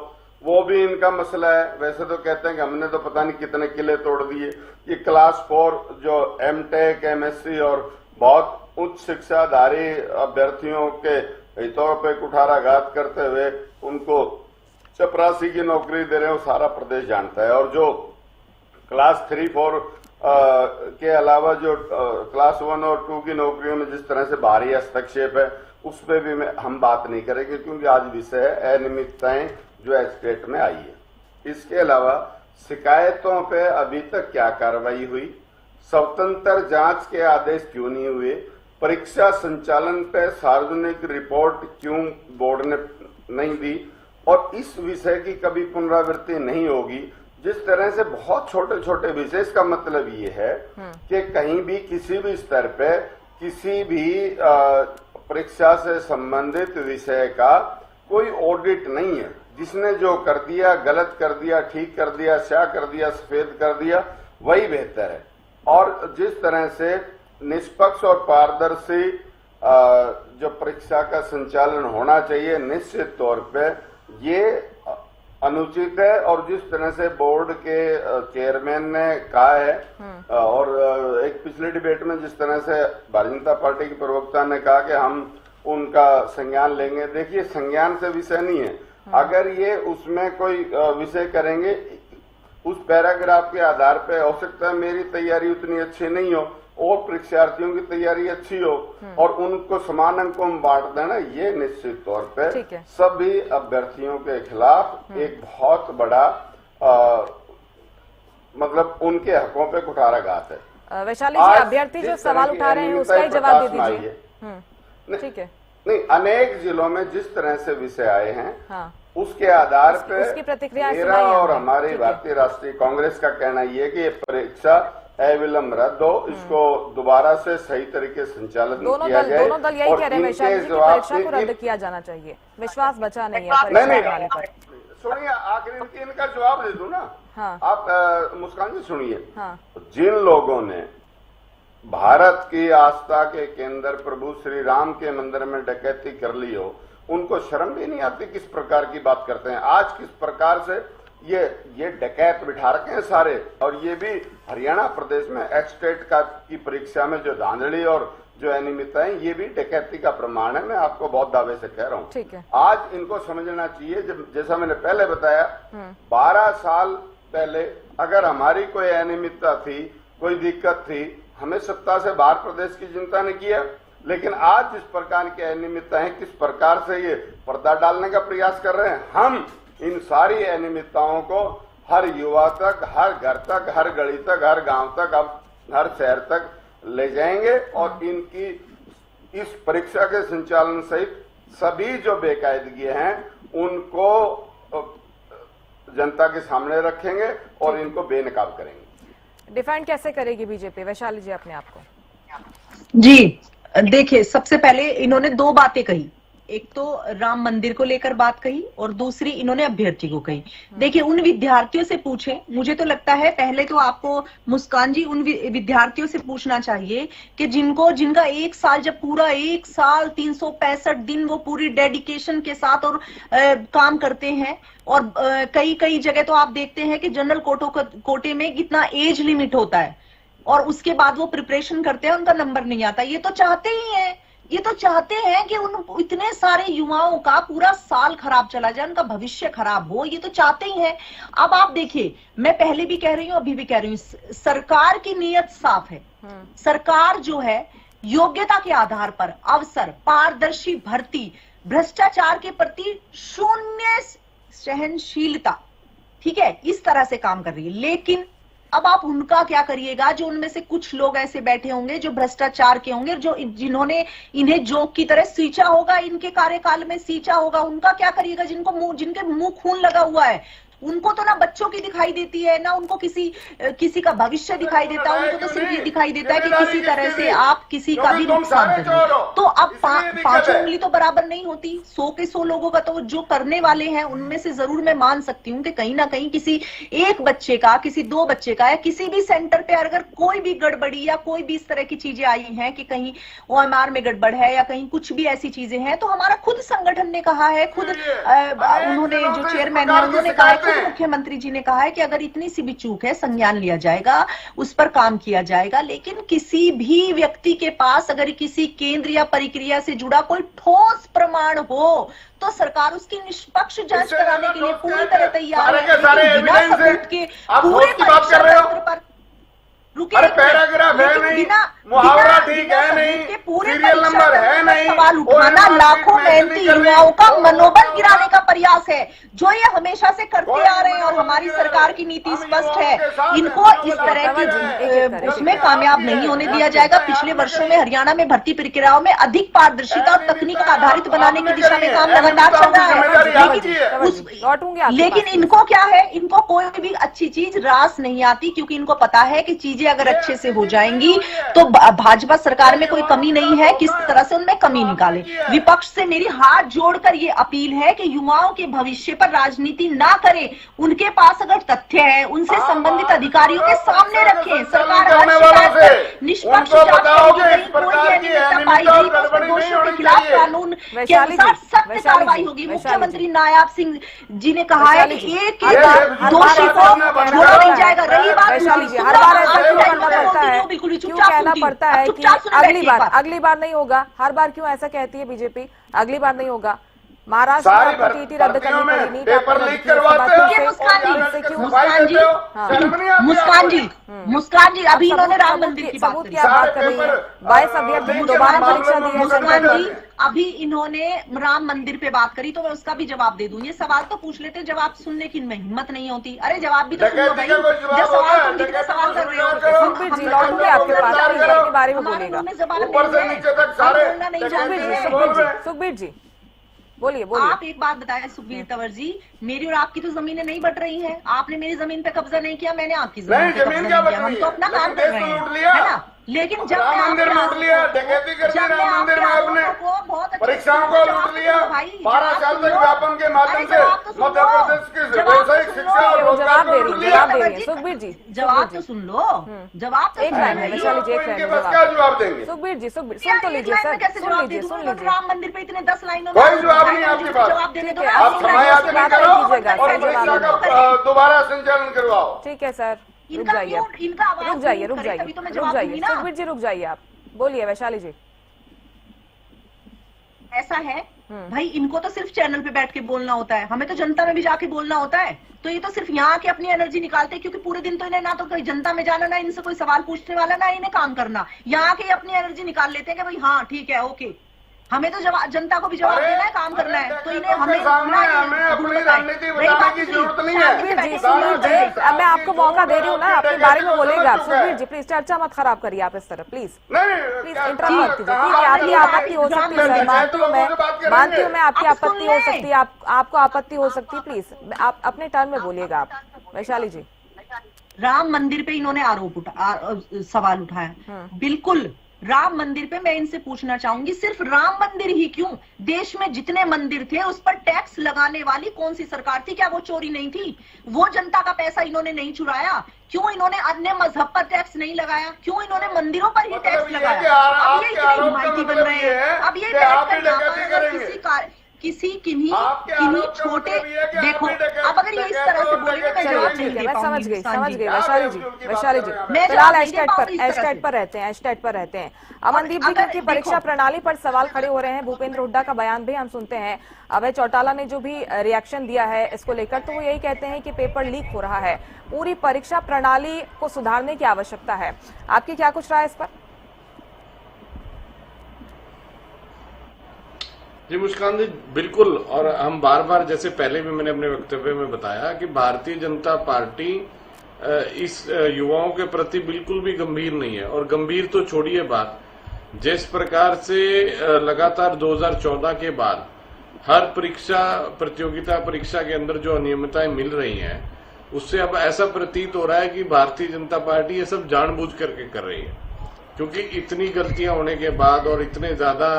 वो भी इनका मसला है। वैसे तो कहते हैं कि हमने तो पता नहीं कितने किले तोड़ दिए। ये क्लास 4 जो एमटेक, एमएससी और बहुत उच्च शिक्षाधारी अभ्यर्थियों के हितों पे कुठाराघात करते हुए उनको चपरासी की नौकरी दे रहे हैं, वो सारा प्रदेश जानता है। और जो क्लास 3, 4 के अलावा जो क्लास 1 और 2 की नौकरियों में जिस तरह से भारी हस्तक्षेप है, उस पर भी हम बात नहीं करेंगे, क्योंकि आज विषय है अनियमितताएं जो एस्टेट में आई है। इसके अलावा शिकायतों पे अभी तक क्या कार्रवाई हुई? स्वतंत्र जांच के आदेश क्यों नहीं हुए? परीक्षा संचालन पे सार्वजनिक रिपोर्ट क्यों बोर्ड ने नहीं दी? और इस विषय की कभी पुनरावृत्ति नहीं होगी। जिस तरह से बहुत छोटे छोटे विषय, इसका मतलब ये है कि कहीं भी किसी भी स्तर पे किसी भी परीक्षा से संबंधित विषय का कोई ऑडिट नहीं है। जिसने जो कर दिया, गलत कर दिया, ठीक कर दिया, स्याह कर दिया, सफेद कर दिया, वही बेहतर है। और जिस तरह से निष्पक्ष और पारदर्शी जो परीक्षा का संचालन होना चाहिए, निश्चित तौर पे ये अनुचित है। और जिस तरह से बोर्ड के चेयरमैन ने कहा है, और एक पिछले डिबेट में जिस तरह से भारतीय जनता पार्टी के प्रवक्ता ने कहा कि हम उनका संज्ञान लेंगे, देखिए संज्ञान से विषय नहीं है। अगर ये उसमें कोई विषय करेंगे, उस पैराग्राफ के आधार पे हो सकता है मेरी तैयारी उतनी अच्छी नहीं हो और परीक्षार्थियों की तैयारी अच्छी हो, और उनको समान अंकों में बांट देना, ये निश्चित तौर पे सभी अभ्यर्थियों के खिलाफ एक बहुत बड़ा मतलब उनके हकों पे कुठाराघात है। वैशाली जी, अभ्यर्थी जो सवाल उठा रहे हैं उसका ही जवाब दे दीजिए। ठीक है। नहीं, अनेक जिलों में जिस तरह से विषय आए हैं, उसके आधार पे उसकी प्रतिक्रिया मेरा और हमारी भारतीय राष्ट्रीय कांग्रेस का कहना ये है कि ये परीक्षा अविलंब रद्द हो, इसको दोबारा से सही तरीके से संचालित किया जाए। दोनों दल यही कह रहे हैं वैशाली जी, परीक्षा को रद्द किया जाना चाहिए। विश्वास बचा नहीं है परीक्षा पर। सुनिए, आखिर इनका जवाब दे दूं ना। आप मुस्कान जी सुनिए। जिन लोगों ने भारत की आस्था के केंद्र प्रभु श्री राम के मंदिर में डकैती कर ली हो, उनको शर्म भी नहीं आती किस प्रकार की बात करते हैं। आज किस प्रकार से ये डकैत बिठा रखे हैं सारे, और ये भी हरियाणा प्रदेश में एस्टेट की परीक्षा में जो धांधली और जो अनियमितताएं, ये भी डकैती का प्रमाण है। मैं आपको बहुत दावे से कह रहा हूँ। ठीक है। आज इनको समझना चाहिए, जैसा मैंने पहले बताया, 12 साल पहले अगर हमारी कोई अनियमितता थी, कोई दिक्कत थी, हमें सत्ता से बाहर प्रदेश की जनता ने किया। लेकिन आज जिस प्रकार की अनियमितताएं, किस प्रकार से ये पर्दा डालने का प्रयास कर रहे हैं, हम इन सारी अनियमितताओं को हर युवा तक, हर घर तक, हर गली तक, हर गांव तक, अब हर शहर तक ले जाएंगे। और इनकी इस परीक्षा के संचालन सहित सभी जो बेकायदगी हैं उनको जनता के सामने रखेंगे और इनको बेनकाब करेंगे। डिफेंड कैसे करेगी बीजेपी? वैशाली जी, अपने आप को। जी देखिए, सबसे पहले इन्होंने 2 बातें कही। एक तो राम मंदिर को लेकर बात कही और दूसरी इन्होंने अभ्यर्थी को कही। देखिए, उन विद्यार्थियों से पूछें। मुझे तो लगता है पहले तो आपको मुस्कान जी उन विद्यार्थियों से पूछना चाहिए कि जिनका 1 साल, जब पूरा 1 साल 365 दिन वो पूरी डेडिकेशन के साथ और काम करते हैं, और कई जगह तो आप देखते हैं कि जनरल कोटे में कितना एज लिमिट होता है, और उसके बाद वो प्रिपरेशन करते हैं, उनका नंबर नहीं आता। ये तो चाहते ही हैं ये तो चाहते हैं कि उन इतने सारे युवाओं का पूरा साल खराब चला जाए, उनका भविष्य खराब हो, ये तो चाहते ही हैं। अब आप देखिए, मैं पहले भी कह रही हूं, अभी भी कह रही हूं, सरकार की नीयत साफ है। सरकार जो है योग्यता के आधार पर अवसर, पारदर्शी भर्ती, भ्रष्टाचार के प्रति शून्य सहनशीलता, ठीक है, इस तरह से काम कर रही है। लेकिन अब आप उनका क्या करिएगा, जो उनमें से कुछ लोग ऐसे बैठे होंगे जो भ्रष्टाचार के होंगे, जो जिन्होंने इन्हें जोक की तरह सींचा होगा, इनके कार्यकाल में सींचा होगा, उनका क्या करिएगा? जिनके मुंह खून लगा हुआ है, उनको तो ना बच्चों की दिखाई देती है, ना उनको किसी का भविष्य दिखाई देता है, उनको तो सिर्फ ये दिखाई देता है कि किसी तरह से आप किसी का भी नुकसान करें। तो अब पांचों उंगली तो बराबर नहीं होती। 100 के 100 लोगों का तो जो करने वाले हैं उनमें से जरूर मैं मान सकती हूँ कि कहीं ना कहीं किसी एक बच्चे का, किसी 2 बच्चे का, या किसी भी सेंटर पे अगर कोई भी गड़बड़ी या कोई भी इस तरह की चीजें आई हैं कि कहीं OMR में गड़बड़ है या कहीं कुछ भी ऐसी चीजें हैं, तो हमारा खुद संगठन ने कहा है, खुद उन्होंने जो चेयरमैन है उन्होंने कहा है, मुख्यमंत्री जी ने कहा है कि अगर इतनी सी भी चूक है संज्ञान लिया जाएगा, उस पर काम किया जाएगा। लेकिन किसी भी व्यक्ति के पास अगर किसी केंद्र या प्रक्रिया से जुड़ा कोई ठोस प्रमाण हो तो सरकार उसकी निष्पक्ष जांच कराने के लिए पूरी तरह तैयार है। बिना सबूत के पूरे परीक्षा पत्र पर अरे पैराग्राफ है नहीं, मुहावरा ठीक है नहीं, सीरियल नंबर है नहीं, सवाल उठाना लाखों मेहनती युवाओं का मनोबल गिराने का प्रयास है, जो ये हमेशा से करते आ रहे हैं। और हमारी सरकार की नीति स्पष्ट है, इनको इस तरह की उसमें कामयाब नहीं होने दिया जाएगा। पिछले वर्षों में हरियाणा में भर्ती प्रक्रियाओं में अधिक पारदर्शिता और तकनीक आधारित बनाने की दिशा में काम लगातार चल रहा है। लेकिन इनको क्या है, इनको कोई भी अच्छी चीज रास नहीं आती, क्योंकि इनको पता है कि चीजें अगर अच्छे से हो जाएंगी तो भाजपा सरकार में कोई कमी नहीं है, किस तरह से उनमें कमी निकाले। विपक्ष से मेरी हाथ जोड़कर ये अपील है कि युवाओं के भविष्य पर राजनीति ना करें, उनके पास अगर तथ्य है उनसे संबंधित अधिकारियों के सामने रखें। सरकार निष्पक्ष जांच करेगी, कोई अनियमितता पाई गई तो उसके दोषियों के खिलाफ कानून के अनुसार सख्त कार्रवाई होगी। मुख्यमंत्री नायाब सिंह जी ने कहा है कि एक दोषी को छोड़ा नहीं जाएगा। रही बात करना पड़ता है, क्यों कहना पड़ता है कि अगली बार नहीं होगा? हर बार क्यों ऐसा कहती है बीजेपी, अगली बार नहीं होगा? महाराष्ट्र में टीटी रद्द करनी पड़ी, नीट पेपर लीक करवाते हो। मुस्कान जी अभी इन्होंने राम मंदिर की बात करी, 22 अभ्यर्थी ने दोबारा परीक्षा दी है। मुस्कान जी अभी इन्होंने राम मंदिर पे बात करी, तो मैं उसका भी जवाब दे दूं। ये सवाल तो पूछ लेते, जवाब सुनने की हिम्मत नहीं होती। अरे जवाब भी तो सुन लो भाई, जब सवाल तुम जितने सवाल कर रहे हो। सुखबीर जी लौटूंगे आपके पास, अपने बारे में बोलेगा। सुखबीर जी बोलिए। आप एक बात बताएं सुखबीर तंवर जी, मेरी और आपकी तो जमीनें नहीं बट रही हैं। आपने मेरी जमीन पे कब्जा नहीं किया, मैंने आपकी जमीन पे कब्जा नहीं किया। हम तो अपना काम कर रहे हैं, है ना। लेकिन जब मंदिर में लूट लिया, डकैती कर दी राम मंदिर में आपने, परीक्षाओं को लूट लिया, 12 साल तक व्यापम के माध्यम से मध्य प्रदेश की व्यावसायिक शिक्षा और रोजगार को लूट लिया। सुखबीर जी जवाब तो सुन लो, जवाब तो एक लाइन में वैशाली जी, क्या जवाब देंगे? सुखबीर जी सुन तो लीजिए सर, सुन लीजिए। राम मंदिर पे इतने 10 लाइनों कोई जवाब नहीं आपके पास, जवाब देने दो। आप समय याद नहीं करो और दोबारा संचालन करवाओ। ठीक है सर, रुक जाइए सुखबीर जी, रुक जाइए आप, बोलिए वैशाली जी। ऐसा है भाई, इनको तो सिर्फ चैनल पे बैठ के बोलना होता है, हमें तो जनता में भी जाके बोलना होता है। तो ये तो सिर्फ यहाँ के अपनी एनर्जी निकालते हैं, क्योंकि पूरे दिन तो इन्हें ना तो कोई जनता में जाना, ना इनसे कोई सवाल पूछने वाला, ना इन्हें काम करना। यहाँ के अपनी एनर्जी निकाल लेते हैं कि भाई हाँ ठीक है ओके, हमें तो जनता को भी जवाब देना है, काम करना है। तो इन्हें हमें अपनी रणनीति बताने की जरूरत नहीं है। अब मैं आपको मौका दे रही हूँ ना, अपने बारे में बोलेगा। सुखबीर जी प्लीज चर्चा मत खराब करिए आप इस तरह, प्लीज इंटरप्ट मत कीजिए। ठीक है, आपकी आपत्ति हो सकती है, मानती हूँ मैं आपकी आपत्ति हो सकती है, आपको आपत्ति हो सकती है। प्लीज आप अपने टर्न में बोलिएगा आप, वैशाली जी। राम मंदिर पे इन्होंने सवाल उठाया, बिल्कुल राम मंदिर पे मैं इनसे पूछना चाहूंगी, सिर्फ राम मंदिर ही क्यों, देश में जितने मंदिर थे उस पर टैक्स लगाने वाली कौन सी सरकार थी? क्या वो चोरी नहीं थी? वो जनता का पैसा इन्होंने नहीं चुराया? क्यों इन्होंने अन्य मजहब पर टैक्स नहीं लगाया? क्यों इन्होंने मंदिरों पर ही टैक्स लगाया? अब ये इतने हिमायती बन रहे हैं, अब ये किन्हीं आपके आरोप का छोटे, मतलब ये है कि आप देखो भी डकैत- अब अगर ये इस तरह से बोलेंगे मैं चलिए जवाब ठीक नहीं है, दे मैं पाऊंगी समझ मुस्कान गई जी। वैशाली जी आप वैशाली जी मैं फिलहाल जवाब नहीं दे पाऊंगी इस तरह से। एस्टेट पर रहते हैं अमनदीप जी, अगर क्योंकि परीक्षा देखो- प्रणाली पर सवाल खड़े हो रहे हैं, भूपेंद्र हुड्डा का बयान भी हम सुनते हैं, अभय चौटाला ने जो भी रिएक्शन दिया है इसको लेकर, तो वो यही कहते हैं कि पेपर लीक हो रहा है, पूरी परीक्षा प्रणाली को सुधारने की आवश्यकता है। आपकी क्या कुछ राय इस पर? जी मुस्कान जी, बिल्कुल। और हम बार बार, जैसे पहले भी मैंने अपने वक्तव्य में बताया कि भारतीय जनता पार्टी इस युवाओं के प्रति बिल्कुल भी गंभीर नहीं है। और गंभीर तो छोड़िए बात, जिस प्रकार से लगातार 2014 के बाद हर प्रतियोगिता परीक्षा के अंदर जो अनियमितताएं मिल रही हैं, उससे अब ऐसा प्रतीत हो रहा है कि भारतीय जनता पार्टी ये सब जानबूझ करके कर रही है। क्योंकि इतनी गलतियां होने के बाद और इतने ज्यादा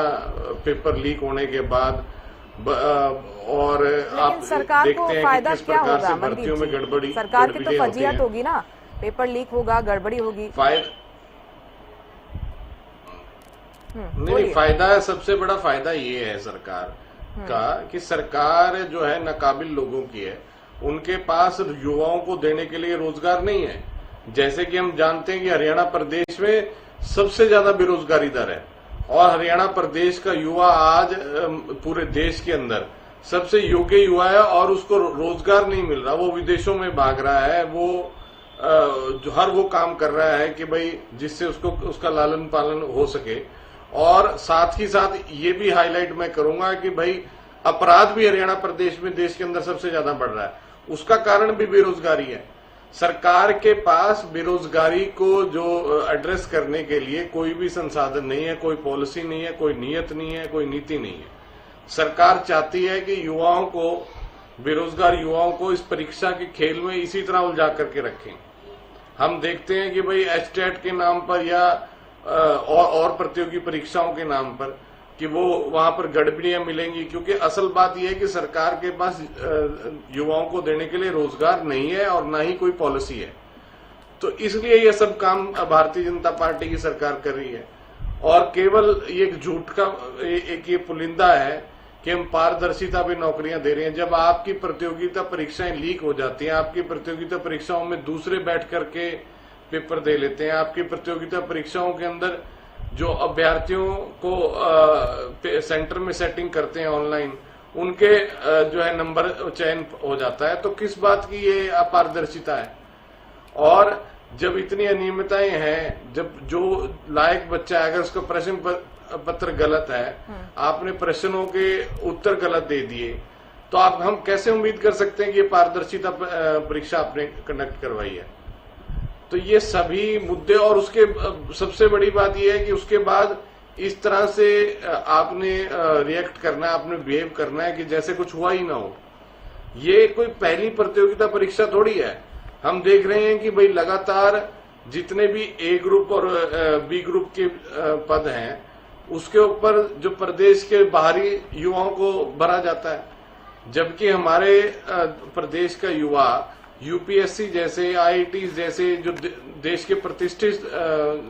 पेपर लीक होने के बाद और आप सरकार को देखते हैं कि फायदा किस क्या प्रकार होगा? से भर्तियों में गड़बड़ी सरकार की तो गड़बड़ियां होती फजीहत हैं। होगी ना, पेपर लीक होगा, गड़बड़ी होगी। नहीं, फायदा, सबसे बड़ा फायदा ये है सरकार का कि सरकार जो है नाकाबिल लोगों की है, उनके पास युवाओं को देने के लिए रोजगार नहीं है। जैसे कि हम जानते हैं कि हरियाणा प्रदेश में सबसे ज्यादा बेरोजगारी दर है और हरियाणा प्रदेश का युवा आज पूरे देश के अंदर सबसे योग्य युवा है और उसको रोजगार नहीं मिल रहा। वो विदेशों में भाग रहा है, वो जो हर वो काम कर रहा है कि भाई जिससे उसको उसका लालन पालन हो सके। और साथ ही साथ ये भी हाईलाइट मैं करूंगा कि भाई अपराध भी हरियाणा प्रदेश में देश के अंदर सबसे ज्यादा बढ़ रहा है। उसका कारण भी बेरोजगारी है। सरकार के पास बेरोजगारी को जो एड्रेस करने के लिए कोई भी संसाधन नहीं है, कोई पॉलिसी नहीं है, कोई नीयत नहीं है, कोई नीति नहीं है। सरकार चाहती है कि युवाओं को, बेरोजगार युवाओं को इस परीक्षा के खेल में इसी तरह उलझा करके रखें। हम देखते हैं कि भाई एस्टेट के नाम पर या और प्रतियोगी परीक्षाओं के नाम पर कि वो वहां पर गड़बड़ियां मिलेंगी, क्योंकि असल बात यह है कि सरकार के पास युवाओं को देने के लिए रोजगार नहीं है और ना ही कोई पॉलिसी है। तो इसलिए ये सब काम भारतीय जनता पार्टी की सरकार कर रही है। और केवल ये एक झूठ का एक ये पुलिंदा है कि हम पारदर्शिता पे नौकरियां दे रहे हैं। जब आपकी प्रतियोगिता परीक्षाएं लीक हो जाती हैं, आपकी प्रतियोगिता परीक्षाओं में दूसरे बैठ करके पेपर दे लेते हैं, आपकी प्रतियोगिता परीक्षाओं के अंदर जो अभ्यर्थियों को सेंटर में सेटिंग करते हैं ऑनलाइन, उनके जो है नंबर चयन हो जाता है, तो किस बात की ये अपारदर्शिता है? और जब इतनी अनियमितताएं हैं, जब जो लायक बच्चा है अगर उसका प्रश्न पत्र गलत है, आपने प्रश्नों के उत्तर गलत दे दिए, तो हम कैसे उम्मीद कर सकते हैं कि ये पारदर्शिता परीक्षा आपने कंडक्ट करवाई है? तो ये सभी मुद्दे, और उसके सबसे बड़ी बात यह है कि उसके बाद इस तरह से आपने रिएक्ट करना है, आपने बिहेव करना है कि जैसे कुछ हुआ ही ना हो। ये कोई पहली प्रतियोगिता परीक्षा थोड़ी है। हम देख रहे हैं कि भाई लगातार जितने भी ए ग्रुप और बी ग्रुप के पद हैं, उसके ऊपर जो प्रदेश के बाहरी युवाओं को भरा जाता है, जबकि हमारे प्रदेश का युवा यूपीएससी जैसे, आईआईटी जैसे जो देश के प्रतिष्ठित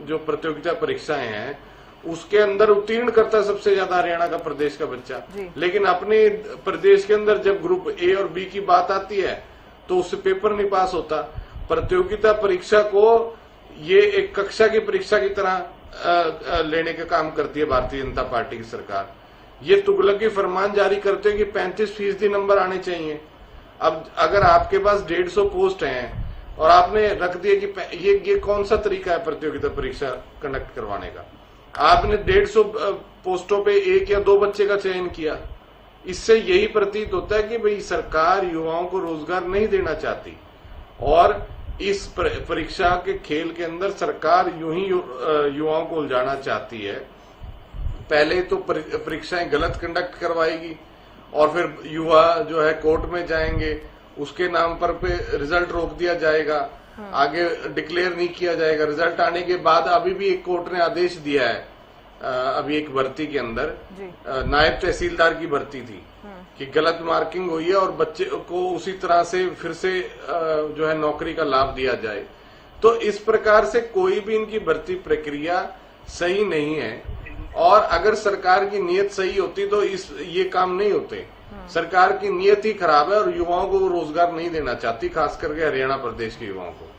जो प्रतियोगिता परीक्षाएं हैं, उसके अंदर उत्तीर्ण करता है सबसे ज्यादा हरियाणा का प्रदेश का बच्चा। लेकिन अपने प्रदेश के अंदर जब ग्रुप ए और बी की बात आती है तो उससे पेपर नहीं पास होता। प्रतियोगिता परीक्षा को ये एक कक्षा की परीक्षा की तरह लेने का काम करती है भारतीय जनता पार्टी की सरकार। ये तुगलकी फरमान जारी करते हैं कि 35% नंबर आने चाहिए। अब अगर आपके पास 150 पोस्ट हैं और आपने रख दिया कि ये कौन सा तरीका है प्रतियोगिता परीक्षा कंडक्ट करवाने का? आपने 150 पोस्टों पे 1 या 2 बच्चे का चयन किया। इससे यही प्रतीत होता है कि भाई सरकार युवाओं को रोजगार नहीं देना चाहती और इस परीक्षा के खेल के अंदर सरकार यूं ही युवाओं को उलझाना चाहती है। पहले तो परीक्षाएं गलत कंडक्ट करवाएगी और फिर युवा जो है कोर्ट में जाएंगे, उसके नाम पर पे रिजल्ट रोक दिया जाएगा, आगे डिक्लेयर नहीं किया जाएगा। रिजल्ट आने के बाद अभी भी एक कोर्ट ने आदेश दिया है, अभी एक भर्ती के अंदर नायब तहसीलदार की भर्ती थी कि गलत मार्किंग हुई है और बच्चे को उसी तरह से फिर से जो है नौकरी का लाभ दिया जाए। तो इस प्रकार से कोई भी इनकी भर्ती प्रक्रिया सही नहीं है और अगर सरकार की नीयत सही होती तो ये काम नहीं होते। सरकार की नीयत ही खराब है और युवाओं को वो रोजगार नहीं देना चाहती, खास करके हरियाणा प्रदेश के युवाओं को।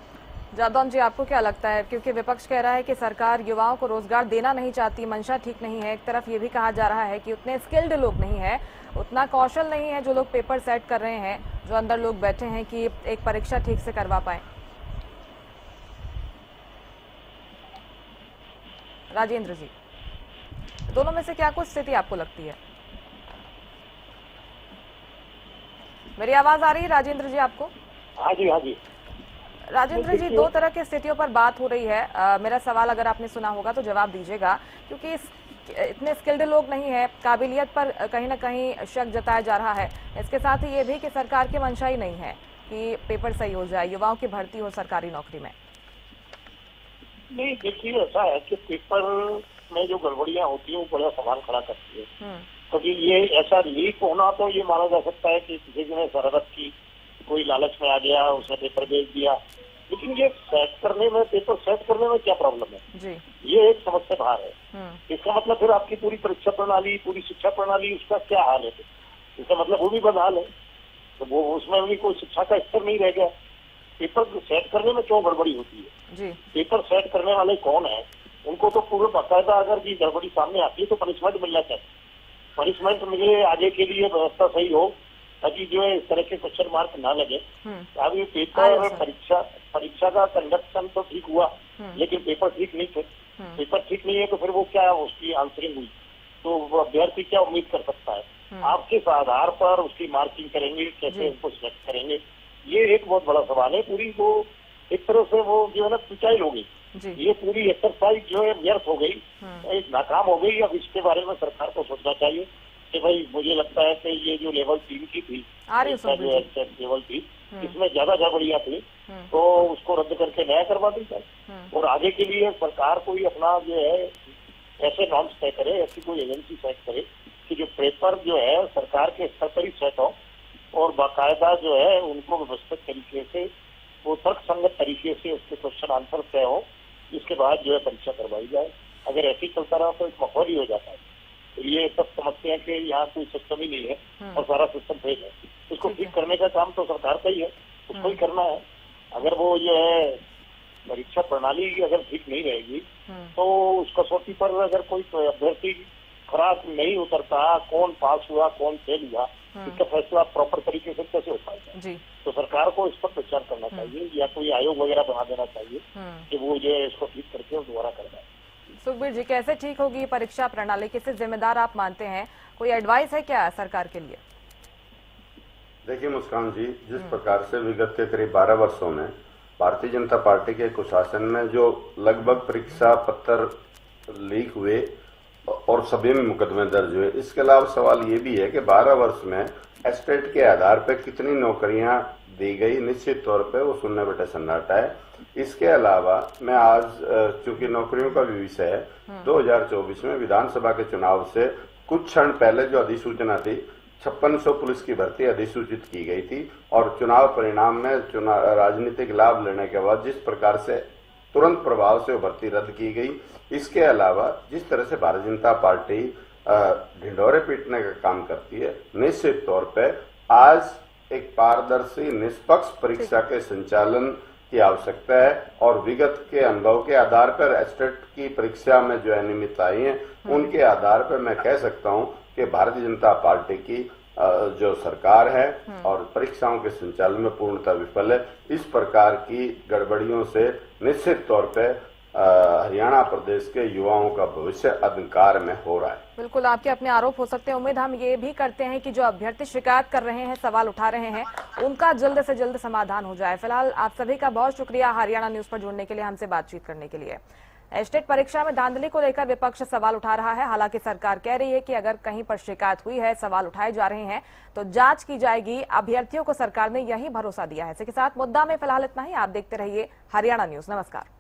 जादौन जी, आपको क्या लगता है, क्योंकि विपक्ष कह रहा है कि सरकार युवाओं को रोजगार देना नहीं चाहती, मंशा ठीक नहीं है। एक तरफ ये भी कहा जा रहा है कि उतने स्किल्ड लोग नहीं है, उतना कौशल नहीं है जो लोग पेपर सेट कर रहे हैं, जो अंदर लोग बैठे हैं कि एक परीक्षा ठीक से करवा पाए। राजेंद्र जी, दोनों में से क्या कुछ स्थिति आपको लगती है? मेरी आवाज आ रही है राजेंद्र जी आपको? हाँ जी, हाँ जी। राजेंद्र जी, दो तरह की स्थितियों पर बात हो रही है। मेरा सवाल अगर आपने सुना होगा तो जवाब दीजिएगा, क्योंकि इतने स्किल्ड लोग नहीं है, काबिलियत पर कहीं ना कहीं शक जताया जा रहा है। इसके साथ ही ये भी कि सरकार की मंशा ही नहीं है कि पेपर सही हो जाए, युवाओं की भर्ती हो सरकारी नौकरी में। नहीं, देखिए ऐसा है कि पेपर में जो गड़बड़ियां होती है वो बड़ा सवाल खड़ा करती है। क्योंकि ये ऐसा लीक होना तो ये माना जा सकता है कि किसी ने शरारत की, कोई लालच में आ गया, उसने पेपर भेज दिया, लेकिन ये सेट करने में, पेपर सेट करने में क्या प्रॉब्लम है जी? ये एक समस्या बाहर है। इसका मतलब फिर आपकी पूरी परीक्षा प्रणाली, पूरी शिक्षा प्रणाली, उसका क्या हाल है? इसका मतलब वो भी बदहाल है, तो वो उसमें भी कोई शिक्षा का स्तर नहीं रह गया। पेपर सेट करने में क्यों गड़बड़ी होती है जी? पेपर सेट करने वाले कौन है? उनको तो पूरे बाकायदा अगर की गड़बड़ी सामने आती है तो पनिशमेंट मिलना चाहिए। पनिशमेंट मिले, आगे के लिए व्यवस्था सही हो, ताकि जो है इस तरह के क्वेश्चन मार्क ना लगे। अभी पेपर परीक्षा का कंडक्शन तो ठीक हुआ, लेकिन पेपर ठीक नहीं थे। पेपर ठीक नहीं है तो फिर वो क्या उसकी आंसरिंग हुई, तो वो अभ्यर्थी क्या उम्मीद कर सकता है? आप किस आधार पर उसकी मार्किंग करेंगे, कैसे उसको सिलेक्ट करेंगे, ये एक बहुत बड़ा सवाल है। पूरी वो एक तरह से वो जो है ना पिटाई हो गई, ये पूरी एक्सरसाइज जो है व्यर्थ हो गई, एक नाकाम हो गई। अब इसके बारे में सरकार को सोचना चाहिए कि भाई मुझे लगता है कि ये जो लेवल 3 की थी, जो लेवल थी, इसमें ज्यादा गड़बड़ियां थी, तो उसको रद्द करके नया करवा दी जाए। और आगे के लिए सरकार कोई अपना जो है ऐसे नॉर्म्स तय करे, ऐसी कोई एजेंसी सेट करे कि जो पेपर जो है सरकार के स्तर पर ही सेट हो और बाकायदा जो है उनको व्यवस्थित तरीके से, वो तर्क संगत तरीके से उसके क्वेश्चन आंसर तय हो, इसके बाद जो है परीक्षा करवाई जाए। अगर ऐसे ही चलता रहा तो एक माहौल ही हो जाता है। तो ये सब समझते हैं कि यहाँ कोई सिस्टम ही नहीं है और सारा सिस्टम फेल है। इसको ठीक करने का काम तो सरकार का ही है, उसको ही करना है। अगर वो जो है परीक्षा प्रणाली अगर ठीक नहीं रहेगी तो उस कसौटी पर अगर कोई अभ्यर्थी खराब नहीं उतरता, कौन पास हुआ कौन फेल हुआ, इसका फैसला प्रॉपर तरीके से कैसे हो पाएगा? तो सरकार को इस पर विचार करना चाहिए, या कोई आयोग वगैरह बना देना चाहिए कि वो जो है इसको ठीक करके दोबारा करना है। सुखबीर जी, कैसे ठीक होगी परीक्षा प्रणाली, किसे जिम्मेदार आप मानते हैं? कोई एडवाइस है क्या सरकार के लिए? देखिए मुस्कान जी, जिस प्रकार से विगत के करीब 12 वर्षों में भारतीय जनता पार्टी के कुशासन में जो लगभग परीक्षा पत्र लीक हुए और सभी में मुकदमे दर्ज हुए, इसके अलावा सवाल ये भी है कि 12 वर्ष में एस्टेट के आधार पर कितनी नौकरियां दी गई, निश्चित तौर पे वो सुनने बेटे सन्नाटा है। इसके अलावा मैं आज चूंकि नौकरियों का भी विषय है, 2024 में विधानसभा के चुनाव से कुछ क्षण पहले जो अधिसूचना थी, 5600 पुलिस की भर्ती अधिसूचित की गई थी और चुनाव परिणाम में राजनीतिक लाभ लेने के बाद जिस प्रकार से तुरंत प्रभाव से वो भर्ती रद्द की गई, इसके अलावा जिस तरह से भारतीय जनता पार्टी ढिंढोरे पीटने का काम करती है, निश्चित तौर पे आज एक पारदर्शी निष्पक्ष परीक्षा के संचालन की आवश्यकता है। और विगत के अनुभव के आधार पर एस्टेट की परीक्षा में जो अनियमितता आई है, उनके आधार पर मैं कह सकता हूं कि भारतीय जनता पार्टी की जो सरकार है और परीक्षाओं के संचालन में पूर्णतः विफल है। इस प्रकार की गड़बड़ियों से निश्चित तौर पे हरियाणा प्रदेश के युवाओं का भविष्य अंधकार में हो रहा है। बिल्कुल, आपके अपने आरोप हो सकते हैं। उम्मीद हम ये भी करते हैं कि जो अभ्यर्थी शिकायत कर रहे हैं, सवाल उठा रहे हैं, उनका जल्द से जल्द समाधान हो जाए। फिलहाल आप सभी का बहुत शुक्रिया हरियाणा न्यूज पर जुड़ने के लिए, हमसे बातचीत करने के लिए। एस्टेट परीक्षा में धांधली को लेकर विपक्ष सवाल उठा रहा है। हालांकि सरकार कह रही है कि अगर कहीं पर शिकायत हुई है, सवाल उठाए जा रहे हैं तो जांच की जाएगी। अभ्यर्थियों को सरकार ने यही भरोसा दिया है। इसी के साथ मुद्दा में फिलहाल इतना ही। आप देखते रहिए हरियाणा न्यूज। नमस्कार।